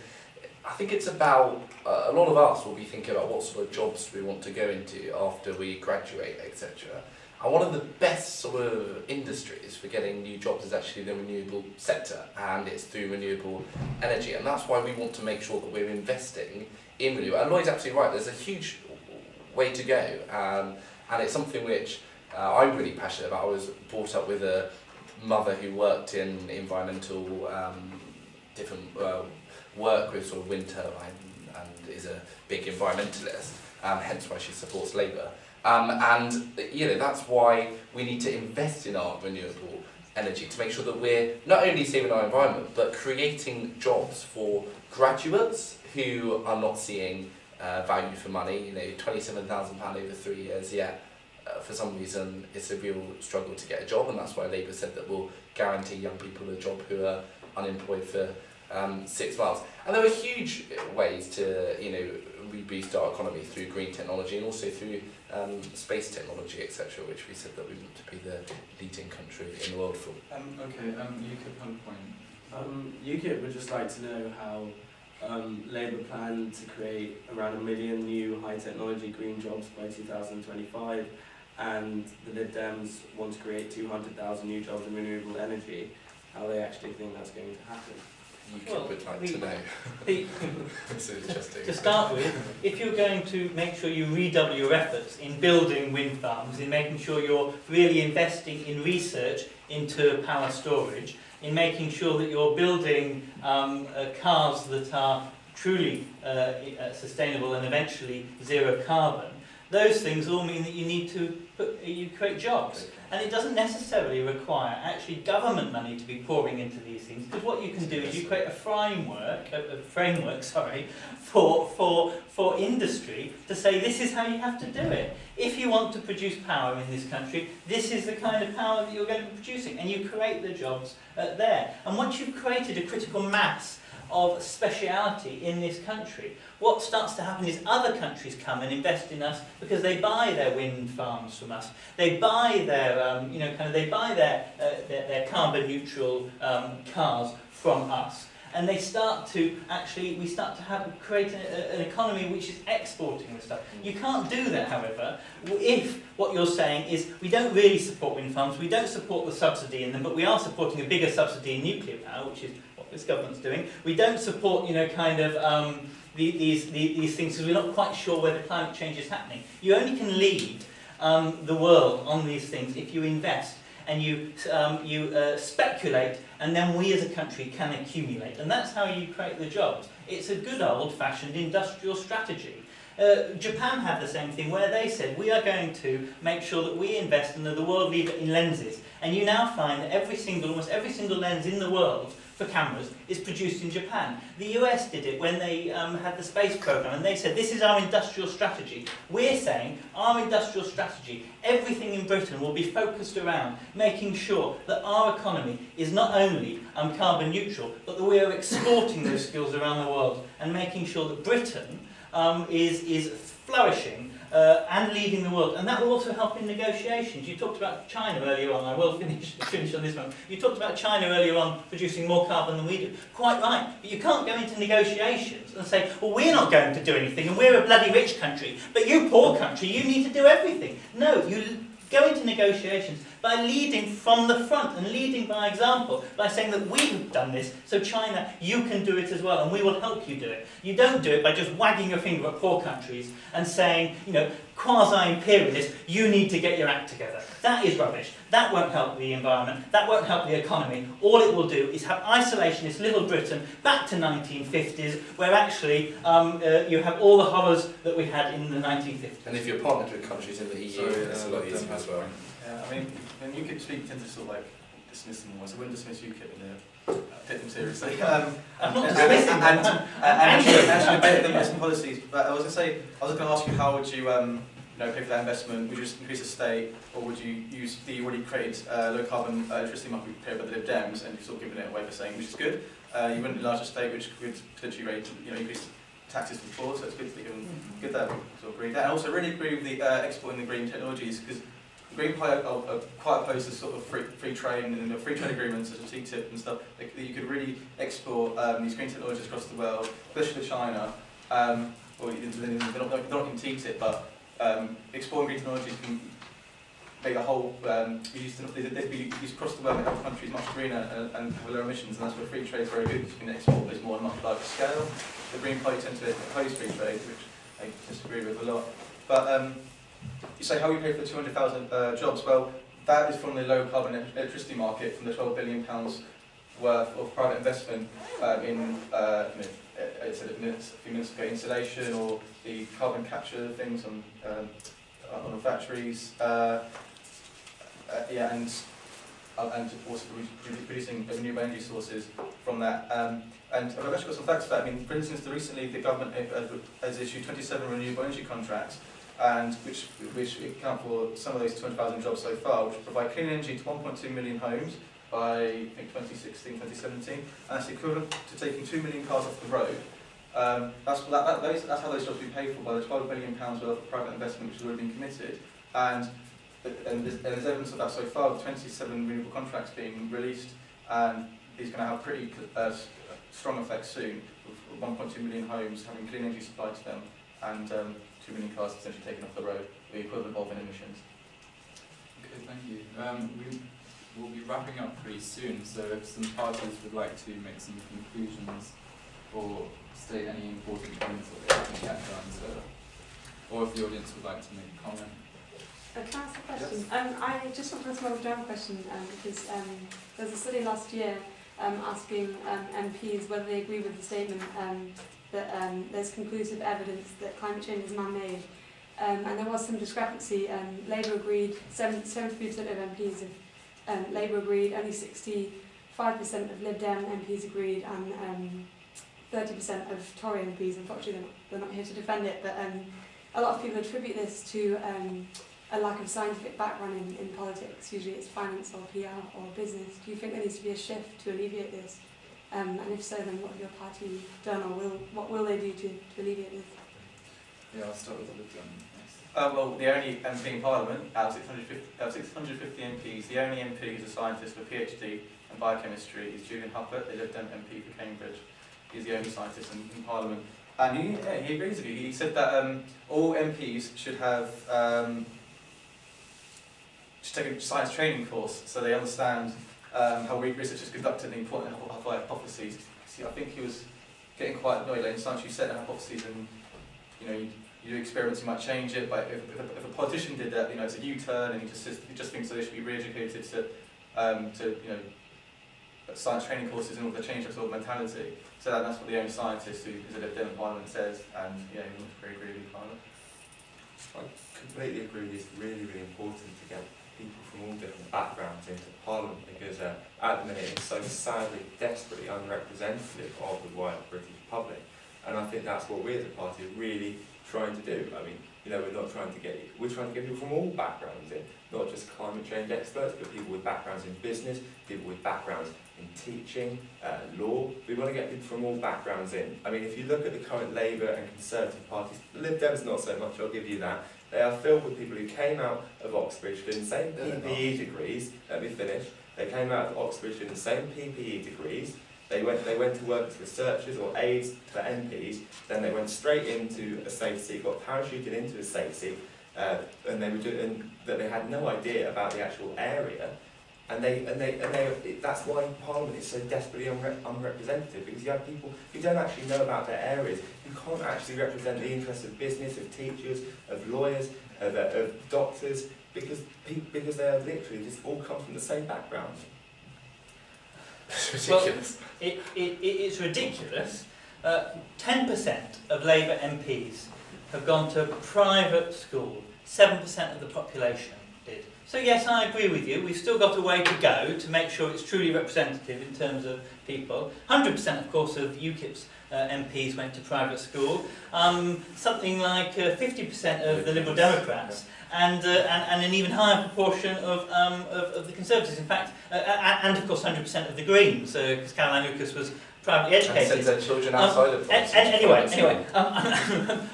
I think it's about a lot of us will be thinking about what sort of jobs we want to go into after we graduate, etc. And one of the best sort of industries for getting new jobs is actually the renewable sector, and it's through renewable energy. And that's why we want to make sure that we're investing in renewable. And Lloyd's absolutely right, there's a huge way to go, and it's something which I'm really passionate about. I was brought up with a mother who worked in environmental different work with sort of wind turbine, and is a big environmentalist, hence why she supports Labour. And that's why we need to invest in our renewable energy to make sure that we're not only saving our environment, but creating jobs for graduates who are not seeing value for money. £27,000 over 3 years, for some reason it's a real struggle to get a job, and that's why Labour said that we'll guarantee young people a job who are unemployed for 6 months. And there are huge ways to reboost our economy through green technology, and also through space technology, etc., which we said that we want to be the leading country in the world for. UKIP on point. UKIP would just like to know how Labour plan to create around 1 million new high technology green jobs by 2025, and the Lib Dems want to create 200,000 new jobs in renewable energy. How they actually think that's going to happen? UKIP would like to know. This is interesting. To start with, if you're going to make sure you redouble your efforts in building wind farms, in making sure you're really investing in research into power storage, in making sure that you're building cars that are truly sustainable and eventually zero carbon, those things all mean that you need to you create jobs. And it doesn't necessarily require actually government money to be pouring into these things, because what you can do is you create a framework for industry to say this is how you have to do it. If you want to produce power in this country, this is the kind of power that you're going to be producing, and you create the jobs there. And once you've created a critical mass of speciality in this country, what starts to happen is other countries come and invest in us because they buy their wind farms from us. They buy their, their carbon neutral cars from us. And they start to we start to create an economy which is exporting this stuff. You can't do that, however, if what you're saying is we don't really support wind farms, we don't support the subsidy in them, but we are supporting a bigger subsidy in nuclear power, which is what this government's doing. We don't support, these things because we're not quite sure whether climate change is happening. You only can lead the world on these things if you invest and you speculate, and then we as a country can accumulate. And that's how you create the jobs. It's a good old-fashioned industrial strategy. Japan had the same thing, where they said, we are going to make sure that we invest and are the world leader in lenses. And you now find that almost every single lens in the world for cameras is produced in Japan. The US did it when they had the space program, and they said, this is our industrial strategy. We're saying our industrial strategy, everything in Britain will be focused around making sure that our economy is not only carbon neutral, but that we are exporting those skills around the world and making sure that Britain is flourishing and leading the world. And that will also help in negotiations. You talked about China earlier on. I will finish on this one. You talked about China earlier on producing more carbon than we do. Quite right. But you can't go into negotiations and say, well, we're not going to do anything and we're a bloody rich country, but you poor country, you need to do everything. No, you go into negotiations by leading from the front and leading by example, by saying that we've done this, so China, you can do it as well, and we will help you do it. You don't do it by just wagging your finger at poor countries and saying, quasi-imperialist, you need to get your act together. That is rubbish. That won't help the environment. That won't help the economy. All it will do is have isolationist little Britain back to 1950s, where actually you have all the horrors that we had in the 1950s. And if you're partnered with countries in the EU, it's a lot easier as well. Yeah, I mean, when UKIP speak tend to sort of like dismiss them almost. I wouldn't dismiss UKIP in take them seriously. I'm not dismissing and actually debate the investment policies. But I was going to ask you, how would you pay for that investment? Would you just increase the state, or would you use the already created low carbon electricity market paid by the Lib Dems, and you've sort of given it away for saying, which is good. You wouldn't enlarge the state, which could potentially rate, increase taxes for the poor. So it's good that you can get that sort of agree. And I also really agree with the exporting the green technologies, because the Green Party are quite opposed to sort of free trade and free trade agreements such as TTIP and stuff. That you could really export these green technologies across the world, especially to China. They're not in TTIP, but exporting green technologies can make a whole they'd be used across the world and help countries much greener and have lower emissions, and that's where free trade is very good, because you can export this more on a much larger scale. The Green Party tend to oppose free trade, which I disagree with a lot. But you say how we pay for the 200,000 jobs. Well, that is from the low carbon electricity market, from the £12 billion worth of private investment in I said a few minutes ago, insulation, or the carbon capture things on factories, and also producing renewable energy sources from that. And I've actually got some facts for that. I mean, for instance, recently the government has issued 27 renewable energy contracts, and which account for some of those 200,000 jobs so far, which provide clean energy to 1.2 million homes by, I think, 2016, 2017, and that's equivalent to taking 2 million cars off the road. That's how those jobs will be paid for, by the £12 billion worth of private investment which has already been committed. And there's evidence of that so far, with 27 renewable contracts being released, and these are going to have pretty strong effects soon, with 1.2 million homes having clean energy supplied to them, and 2 million cars essentially taken off the road, the equivalent of in emissions. Okay, thank you. We'll be wrapping up pretty soon, so if some parties would like to make some conclusions or state any important points that they haven't yet done, or if the audience would like to make a comment. Can I ask a question? Yes. I just want to ask one general question, because there was a study last year asking MPs whether they agree with the statement that there's conclusive evidence that climate change is man-made. and there was some discrepancy. Labour agreed, 73% of MPs of Labour agreed, only 65% of Lib Dem MPs agreed, and 30% of Tory MPs. Unfortunately, they're not here to defend it, but a lot of people attribute this to a lack of scientific background in politics. Usually it's finance or PR or business. Do you think there needs to be a shift to alleviate this? And if so, then what have your party done, or what will they do to alleviate this? Yeah, I'll start with the Lib Dem. Well, the only MP in Parliament, out of 650 MPs, the only MP who's a scientist with a PhD in biochemistry is Julian Huppert, the Lib Dem MP for Cambridge. He's the only scientist in Parliament. And he agrees with you. He said that all MPs should have should take a science training course so they understand how research is conducted and the importance of hypotheses. See, I think he was getting quite annoyed. Like in science, you set a hypothesis and you do experiments, you might change it. But if a politician did that, it's a U-turn, and he just thinks that they should be re-educated to science training courses in order to change that sort of mentality. So that's what the only scientist who is a Lib Dem in Parliament says, and he must very agree with Parliament. I completely agree. It's really, really important to get people from all different backgrounds into Parliament, because at the minute it's so sadly, desperately unrepresentative of the wider British public. And I think that's what we as a party are really trying to do. I mean, we're trying to get people from all backgrounds in, not just climate change experts, but people with backgrounds in business, people with backgrounds in teaching, law. We want to get people from all backgrounds in. I mean, if you look at the current Labour and Conservative parties, the Lib Dems not so much, I'll give you that. They are filled with people who came out of Oxbridge doing the same PPE degrees. Let me finish. They came out of Oxbridge doing the same PPE degrees. They went to work as researchers or aides for MPs. Then they went straight into a safe seat, got parachuted into a safe seat, and they had no idea about the actual area. And that's why Parliament is so desperately unrepresentative, because you have people who don't actually know about their areas, who can't actually represent the interests of business, of teachers, of lawyers, of doctors, because they have literally just all come from the same background. It's ridiculous. Well, it's ridiculous. 10% of Labour MPs have gone to private school. 7% of the population did. So yes, I agree with you. We've still got a way to go to make sure it's truly representative in terms of people. 100%, of course, of UKIP's MPs went to private school. Something like 50% of the Liberal Democrats, and an even higher proportion of the Conservatives. In fact, and of course 100% of the Greens, because Caroline Lucas was privately educated. And sends their children outside of politics. Anyway,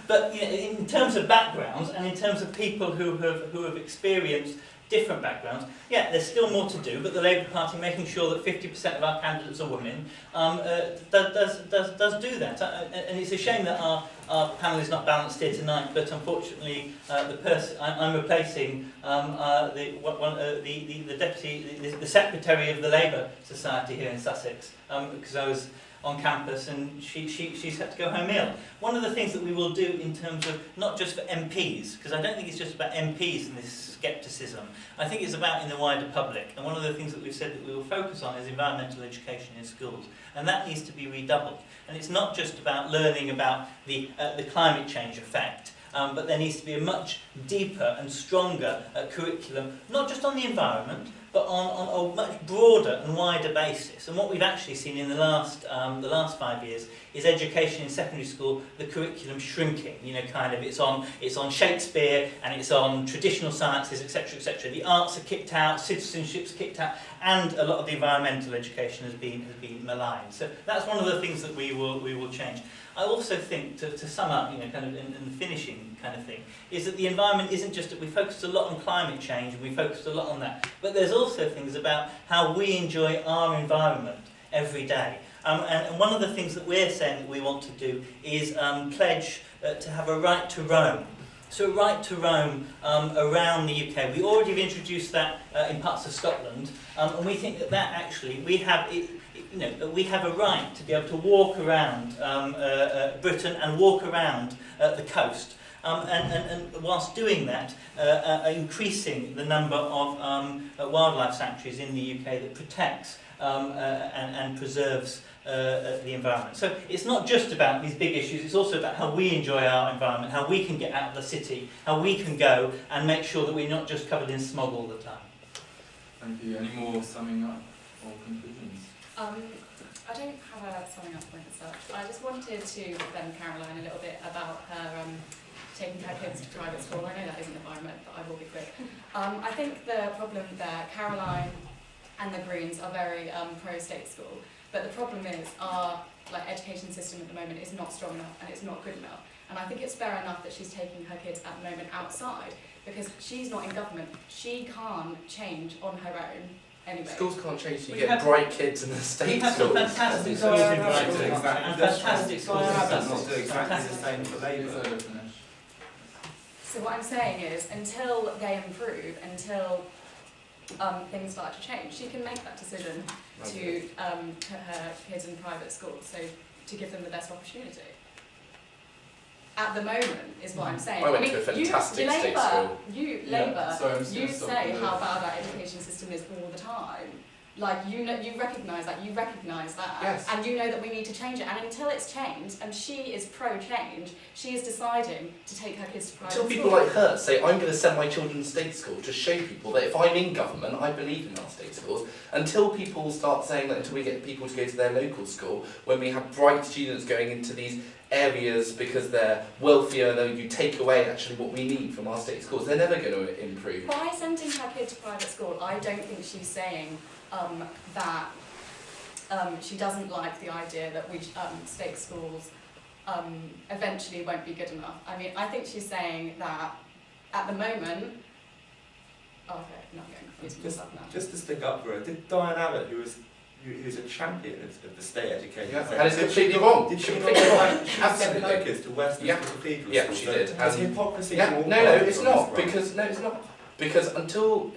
but in terms of backgrounds and in terms of people who have experienced different backgrounds, yeah, there's still more to do, but the Labour Party making sure that 50% of our candidates are women does do that. And it's a shame that our panel is not balanced here tonight, but unfortunately the person I'm replacing the deputy, the secretary of the Labour Society here in Sussex, because I was on campus and she's had to go home ill. One of the things that we will do in terms of, not just for MPs, because I don't think it's just about MPs and this scepticism, I think it's about in the wider public. And one of the things that we've said that we will focus on is environmental education in schools. And that needs to be redoubled. And it's not just about learning about the climate change effect, but there needs to be a much deeper and stronger curriculum, not just on the environment, but on a much broader and wider basis. And what we've actually seen in the last 5 years is education in secondary school, the curriculum shrinking. It's on Shakespeare and it's on traditional sciences, etc., etc. The arts are kicked out, citizenship's kicked out, and a lot of the environmental education has been maligned. So that's one of the things that we will change. I also think, to sum up, kind of in the finishing kind of thing, is that the environment isn't just that we focused a lot on climate change and we focused a lot on that, but there's also things about how we enjoy our environment every day. And one of the things that we're saying that we want to do is pledge to have a right to roam. So a right to roam around the UK. We already have introduced that in parts of Scotland, and we think that actually we have a right to be able to walk around Britain and walk around the coast. And whilst doing that, increasing the number of wildlife sanctuaries in the UK that protects and preserves the environment. So it's not just about these big issues, it's also about how we enjoy our environment, how we can get out of the city, how we can go and make sure that we're not just covered in smog all the time. Thank you. Any more summing up or conclusions? I don't have a summing up point as such. I just wanted to defend Caroline a little bit about her taking her kids to private school. I know that isn't the environment, but I will be quick. I think the problem there, Caroline and the Greens are very pro-state school, but the problem is our education system at the moment is not strong enough and it's not good enough. And I think it's fair enough that she's taking her kids at the moment outside, because she's not in government. She can't change on her own anyway. Schools can't change, you We get have- bright kids in the state We have some schools. fantastic schools in Brighton, Exactly. and fantastic schools in That's Sussex. not do exactly the same for Please Labour. finish. So what I'm saying is, until they improve, until things start to change, she can make that decision to put her kids in private schools, so to give them the best opportunity. At the moment, is what I'm saying. I went to a fantastic state school. Labour, Sorry, I'm just you gonna stop say you how there. bad our education system is all the time. Like, you know, you recognise that, Yes. and you know that we need to change it. And until it's changed, and she is pro-change, she is deciding to take her kids to private Until school. people like her say, I'm going to send my children to state school, to show people that if I'm in government, I believe in our state schools. Until people start saying that, until we get people to go to their local school, when we have bright students going into these areas because they're wealthier, and then you take away actually what we need from our state schools, they're never going to improve. By sending her kid to private school, I don't think she's saying that she doesn't like the idea that we state schools eventually won't be good enough. I mean, I think she's saying that at the moment. Oh, okay, no, I'm getting confused with myself now. Just to stick up for her, did Diane Abbott, who's a champion of the state education Yeah, sector, and it's completely wrong. Did she not Completely wrong. send her Absolutely. kids to Westminster Cathedral? Yeah, School? she So did. There's And- hypocrisy Yeah, from all no, parties it's on not, this because, no, it's not. Because until,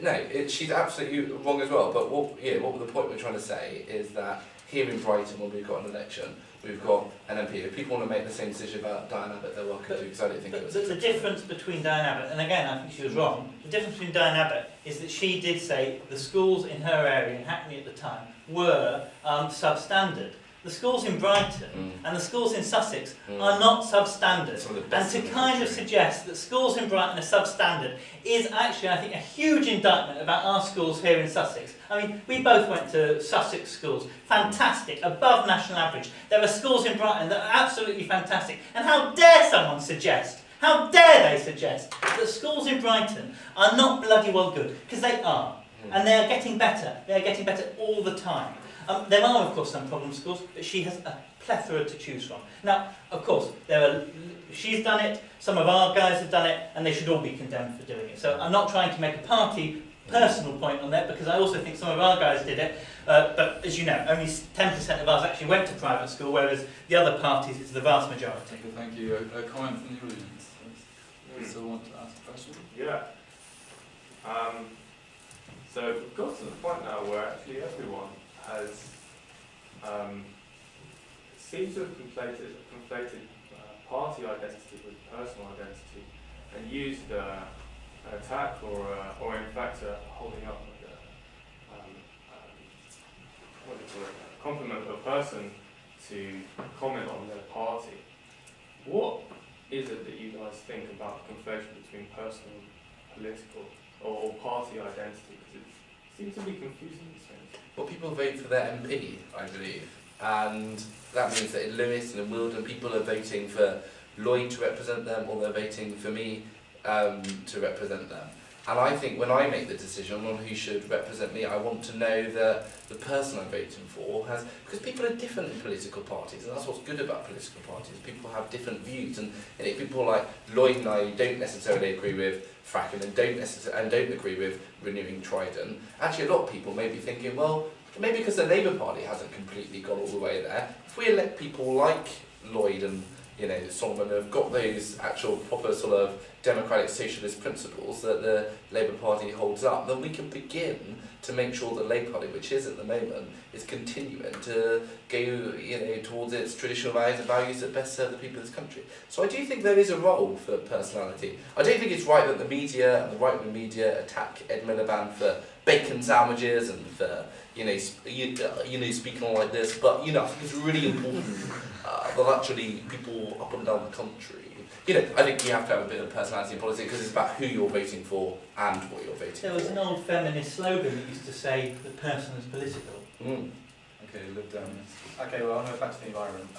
she's absolutely wrong as well, but what the point we're trying to say is that here in Brighton, when we've got an election, we've got an MP. If people want to make the same decision about Diane Abbott, they're welcome to, because I don't think it was. The difference between Diane Abbott, and again I think she was wrong, the difference between Diane Abbott is that she did say the schools in her area, in Hackney at the time, were substandard. The schools in Brighton and the schools in Sussex are not substandard. Some of the And best to in the kind of country. suggest that schools in Brighton are substandard is actually, I think, a huge indictment about our schools here in Sussex. I mean, we both went to Sussex schools, fantastic, above national average. There are schools in Brighton that are absolutely fantastic. And how dare someone suggest, how dare they suggest that schools in Brighton are not bloody well good, because they are. And they are getting better. They are getting better all the time. There are, of course, some problem schools, but she has a plethora to choose from. Now, of course, she's done it, some of our guys have done it, and they should all be condemned for doing it. So I'm not trying to make a party personal point on that, because I also think some of our guys did it, but as you know, only 10% of us actually went to private school, whereas the other parties, it's the vast majority. Okay, thank you. A comment from the audience? You still want to ask a question? Yeah. So we've got to the point now where actually everyone has seems to have conflated party identity with personal identity, and used an attack or in fact holding up like what do you call it, a compliment of a person to comment on their party. What is it that you guys think about the conflation between personal, political, or party identity? Because it seems to be confusing these things. Well, people vote for their MP, I believe, and that means that in Lewis and in Wilden, people are voting for Lloyd to represent them, or they're voting for me to represent them. And I think when I make the decision on who should represent me, I want to know that the person I'm voting for has, because people are different in political parties, and that's what's good about political parties. People have different views, and if people like Lloyd and I don't necessarily agree with fracking and don't agree with renewing Trident, actually a lot of people may be thinking, well, maybe because the Labour Party hasn't completely got all the way there, if we elect people like Lloyd and Solomon have got those actual proper sort of democratic socialist principles that the Labour Party holds up, then we can begin to make sure the Labour Party, which is at the moment, is continuing to go, towards its traditional values that best serve the people of this country. So I do think there is a role for personality. I don't think it's right that the media and the right-wing media attack Ed Miliband for bacon sandwiches and for speaking like this, but I think it's really important that actually people up and down the country, I think you have to have a bit of personality in politics because it's about who you're voting for and what you're voting for. There was an old feminist slogan that used to say, the person is political. Mm. Okay, live down this. Okay, well, I'm going back to the environment.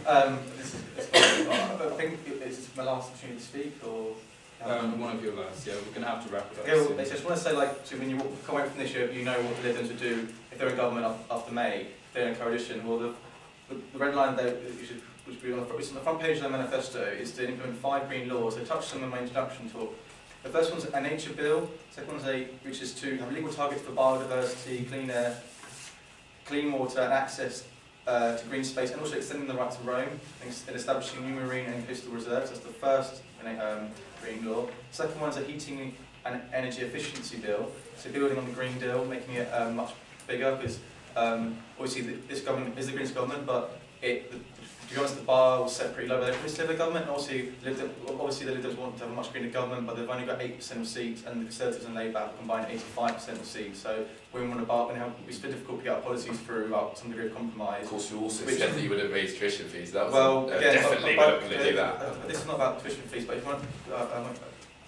I think it's my last opportunity to speak, or... one of your last, yeah, we're going to have to wrap it up Yeah, well, soon. I just want to say, so when you come away from this year, you know what the Lib Dems would do if they're in government after May, if they're in a coalition. Well, the red line there, which would be on the front page of their manifesto, is to implement 5 green laws. I touched on in my introduction talk. The first one's a nature bill, the second one's which is to have legal targets for biodiversity, clean air, clean water and access to green space, and also extending the right to roam and establishing new marine and coastal reserves. That's the first green law. The second one's a heating and energy efficiency bill, so building on the Green Deal, making it much bigger, because obviously this government is the Greens government, but to be honest, the bar was set pretty low by the previous Labour government, and obviously the Lib Dems want to have a much greener government, but they've only got 8% of seats, and the Conservatives and Labour have combined 85% of seats. So we want to bargain, it's been difficult to get our policies through without some degree of compromise. Of course, you also said that you would have raised tuition fees. That was again, definitely not going to do that. This is not about tuition fees, but if you want,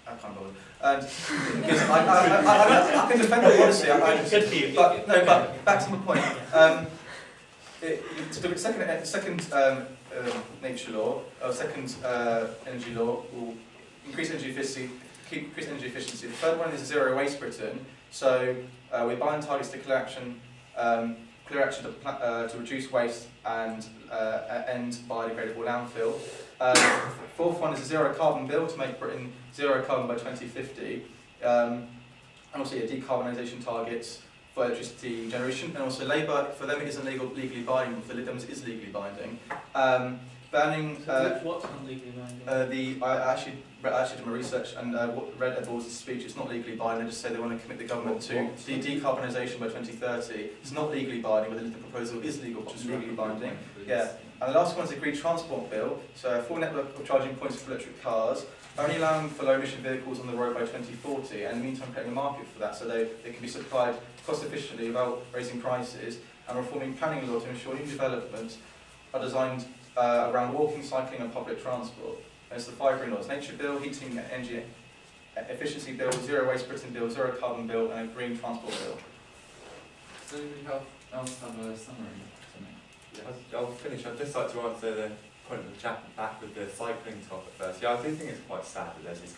I can't bother. Because I can defend the policy. Good for you. But back to my point. The second nature law, second energy law will increase energy efficiency. The third one is zero waste Britain. So we're buying targets to clear action to reduce waste and end biodegradable landfill. Fourth one is a zero carbon bill to make Britain zero carbon by 2050, and also decarbonisation targets for electricity generation. And also Labour, for them it isn't legally binding, but for the Lib Dems it is legally binding. Banning. What's not legally binding? I actually did my research and read Ed Balls' speech. It's not legally binding. They just say they want to commit the government to the decarbonisation by 2030. It's not legally binding, but the proposal is legally binding. Yeah. And the last one is the Green Transport Bill. So a full network of charging points for electric cars, only allowing for low emission vehicles on the road by 2040, and in the meantime creating a market for that so they can be supplied cost efficiently without raising prices, and reforming planning law to ensure new developments are designed around walking, cycling and public transport. And it's the 5 green laws: nature bill, heating and energy efficiency bill, zero waste Britain bill, zero carbon bill, and a green transport bill. So we else have a summary? I'll finish. I'd just like to answer the point of the chat back with the cycling topic first. Yeah, I do think it's quite sad that there's this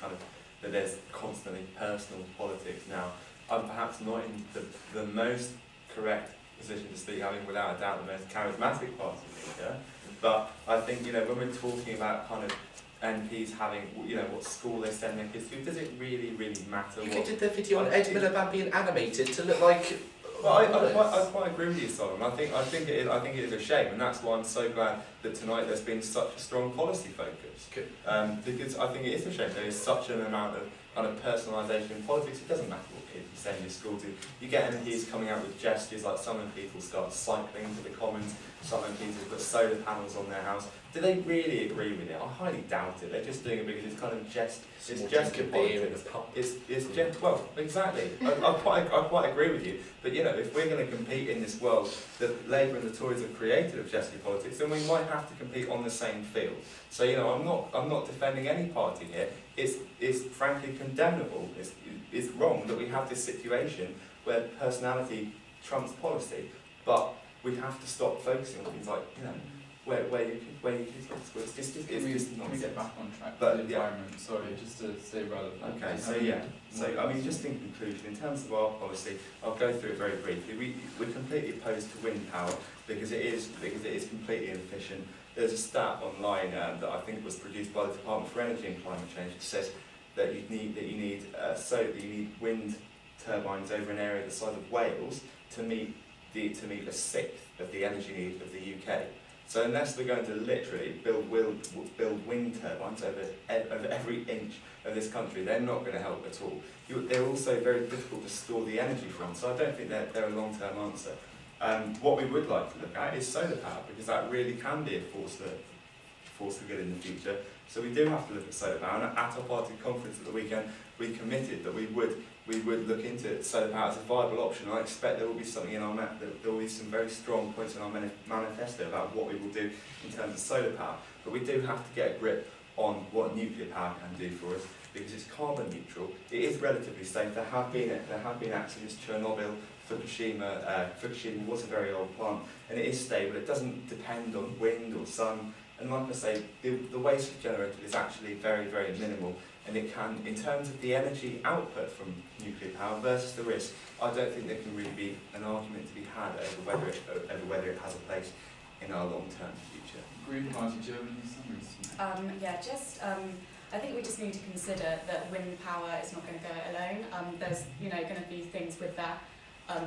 that there's constantly personal politics now. I'm perhaps not in the most correct position to speak, having without a doubt the most charismatic party leader. But I think when we're talking about MPs having what school they send their kids to, does it really matter? You did the video on Ed Miliband being animated to look like. Well, I quite agree with you, Simon. I think it is a shame, and that's why I'm so glad that tonight there's been such a strong policy focus. Good. Because I think it is a shame there is such an amount of personalisation in politics. It doesn't matter what kids you send your school to. You get MPs coming out with gestures like some people start cycling to the Commons, some MPs have put solar panels on their house. Do they really agree with it? I highly doubt it. They're just doing it because it's it's gesture politics. It's just, well, exactly. I quite agree with you. But if we're going to compete in this world that Labour and the Tories have created of gesture politics, then we might have to compete on the same field. So I'm not defending any party here. It's frankly condemnable. It's wrong that we have this situation where personality trumps policy, but we have to stop focusing on things like where you kids go to school. It's just nonsense. Can we get back on track But, with the environment? Sorry, just to stay relevant. Okay, so just in conclusion, in terms of our policy, I'll go through it very briefly. We're completely opposed to wind power because it is completely inefficient. There's a stat online that I think was produced by the Department for Energy and Climate Change that says that you need wind turbines over an area the size of Wales to meet a sixth of the energy need of the UK. So unless we're going to literally build wind turbines over every inch of this country, they're not going to help at all. They're also very difficult to store the energy from, so I don't think they're a long-term answer. What we would like to look at is solar power, because that really can be a force for good in the future. So we do have to look at solar power, and at our party conference at the weekend, we committed that we would look into solar power as a viable option. I expect there will be something in our there will be some very strong points in our manifesto about what we will do in terms of solar power. But we do have to get a grip on what nuclear power can do for us, because it's carbon neutral. It is relatively safe. There have been accidents. Chernobyl, Fukushima. Fukushima was a very old plant, and it is stable. It doesn't depend on wind or sun. And like I say, the waste generated is actually very, very minimal. And it can, in terms of the energy output from nuclear power versus the risk, I don't think there can really be an argument to be had over whether it has a place in our long-term future. Green Party, do you have any summaries? I think we just need to consider that wind power is not going to go alone. There's going to be things with that,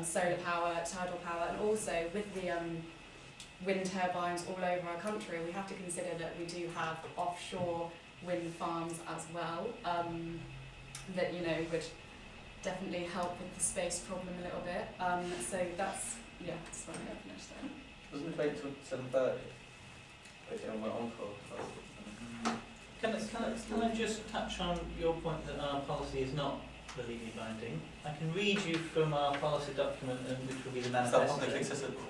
solar power, tidal power, and also with the wind turbines all over our country, we have to consider that we do have offshore wind farms as well, that would definitely help with the space problem a little bit. So that's where I'm going to finish there. Wasn't it wait till 7:30? Okay, I went on for. Can I just touch on your point that our policy is not legally binding? I can read you from our policy document, which will be the manifesto. Is that publicly accessible?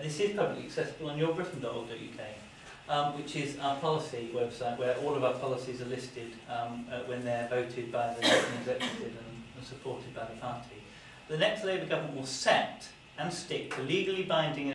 This is publicly accessible on yourbritain.org.uk, which is our policy website, where all of our policies are listed when they're voted by the National Executive and supported by the party. The next Labour government will set and stick to legally binding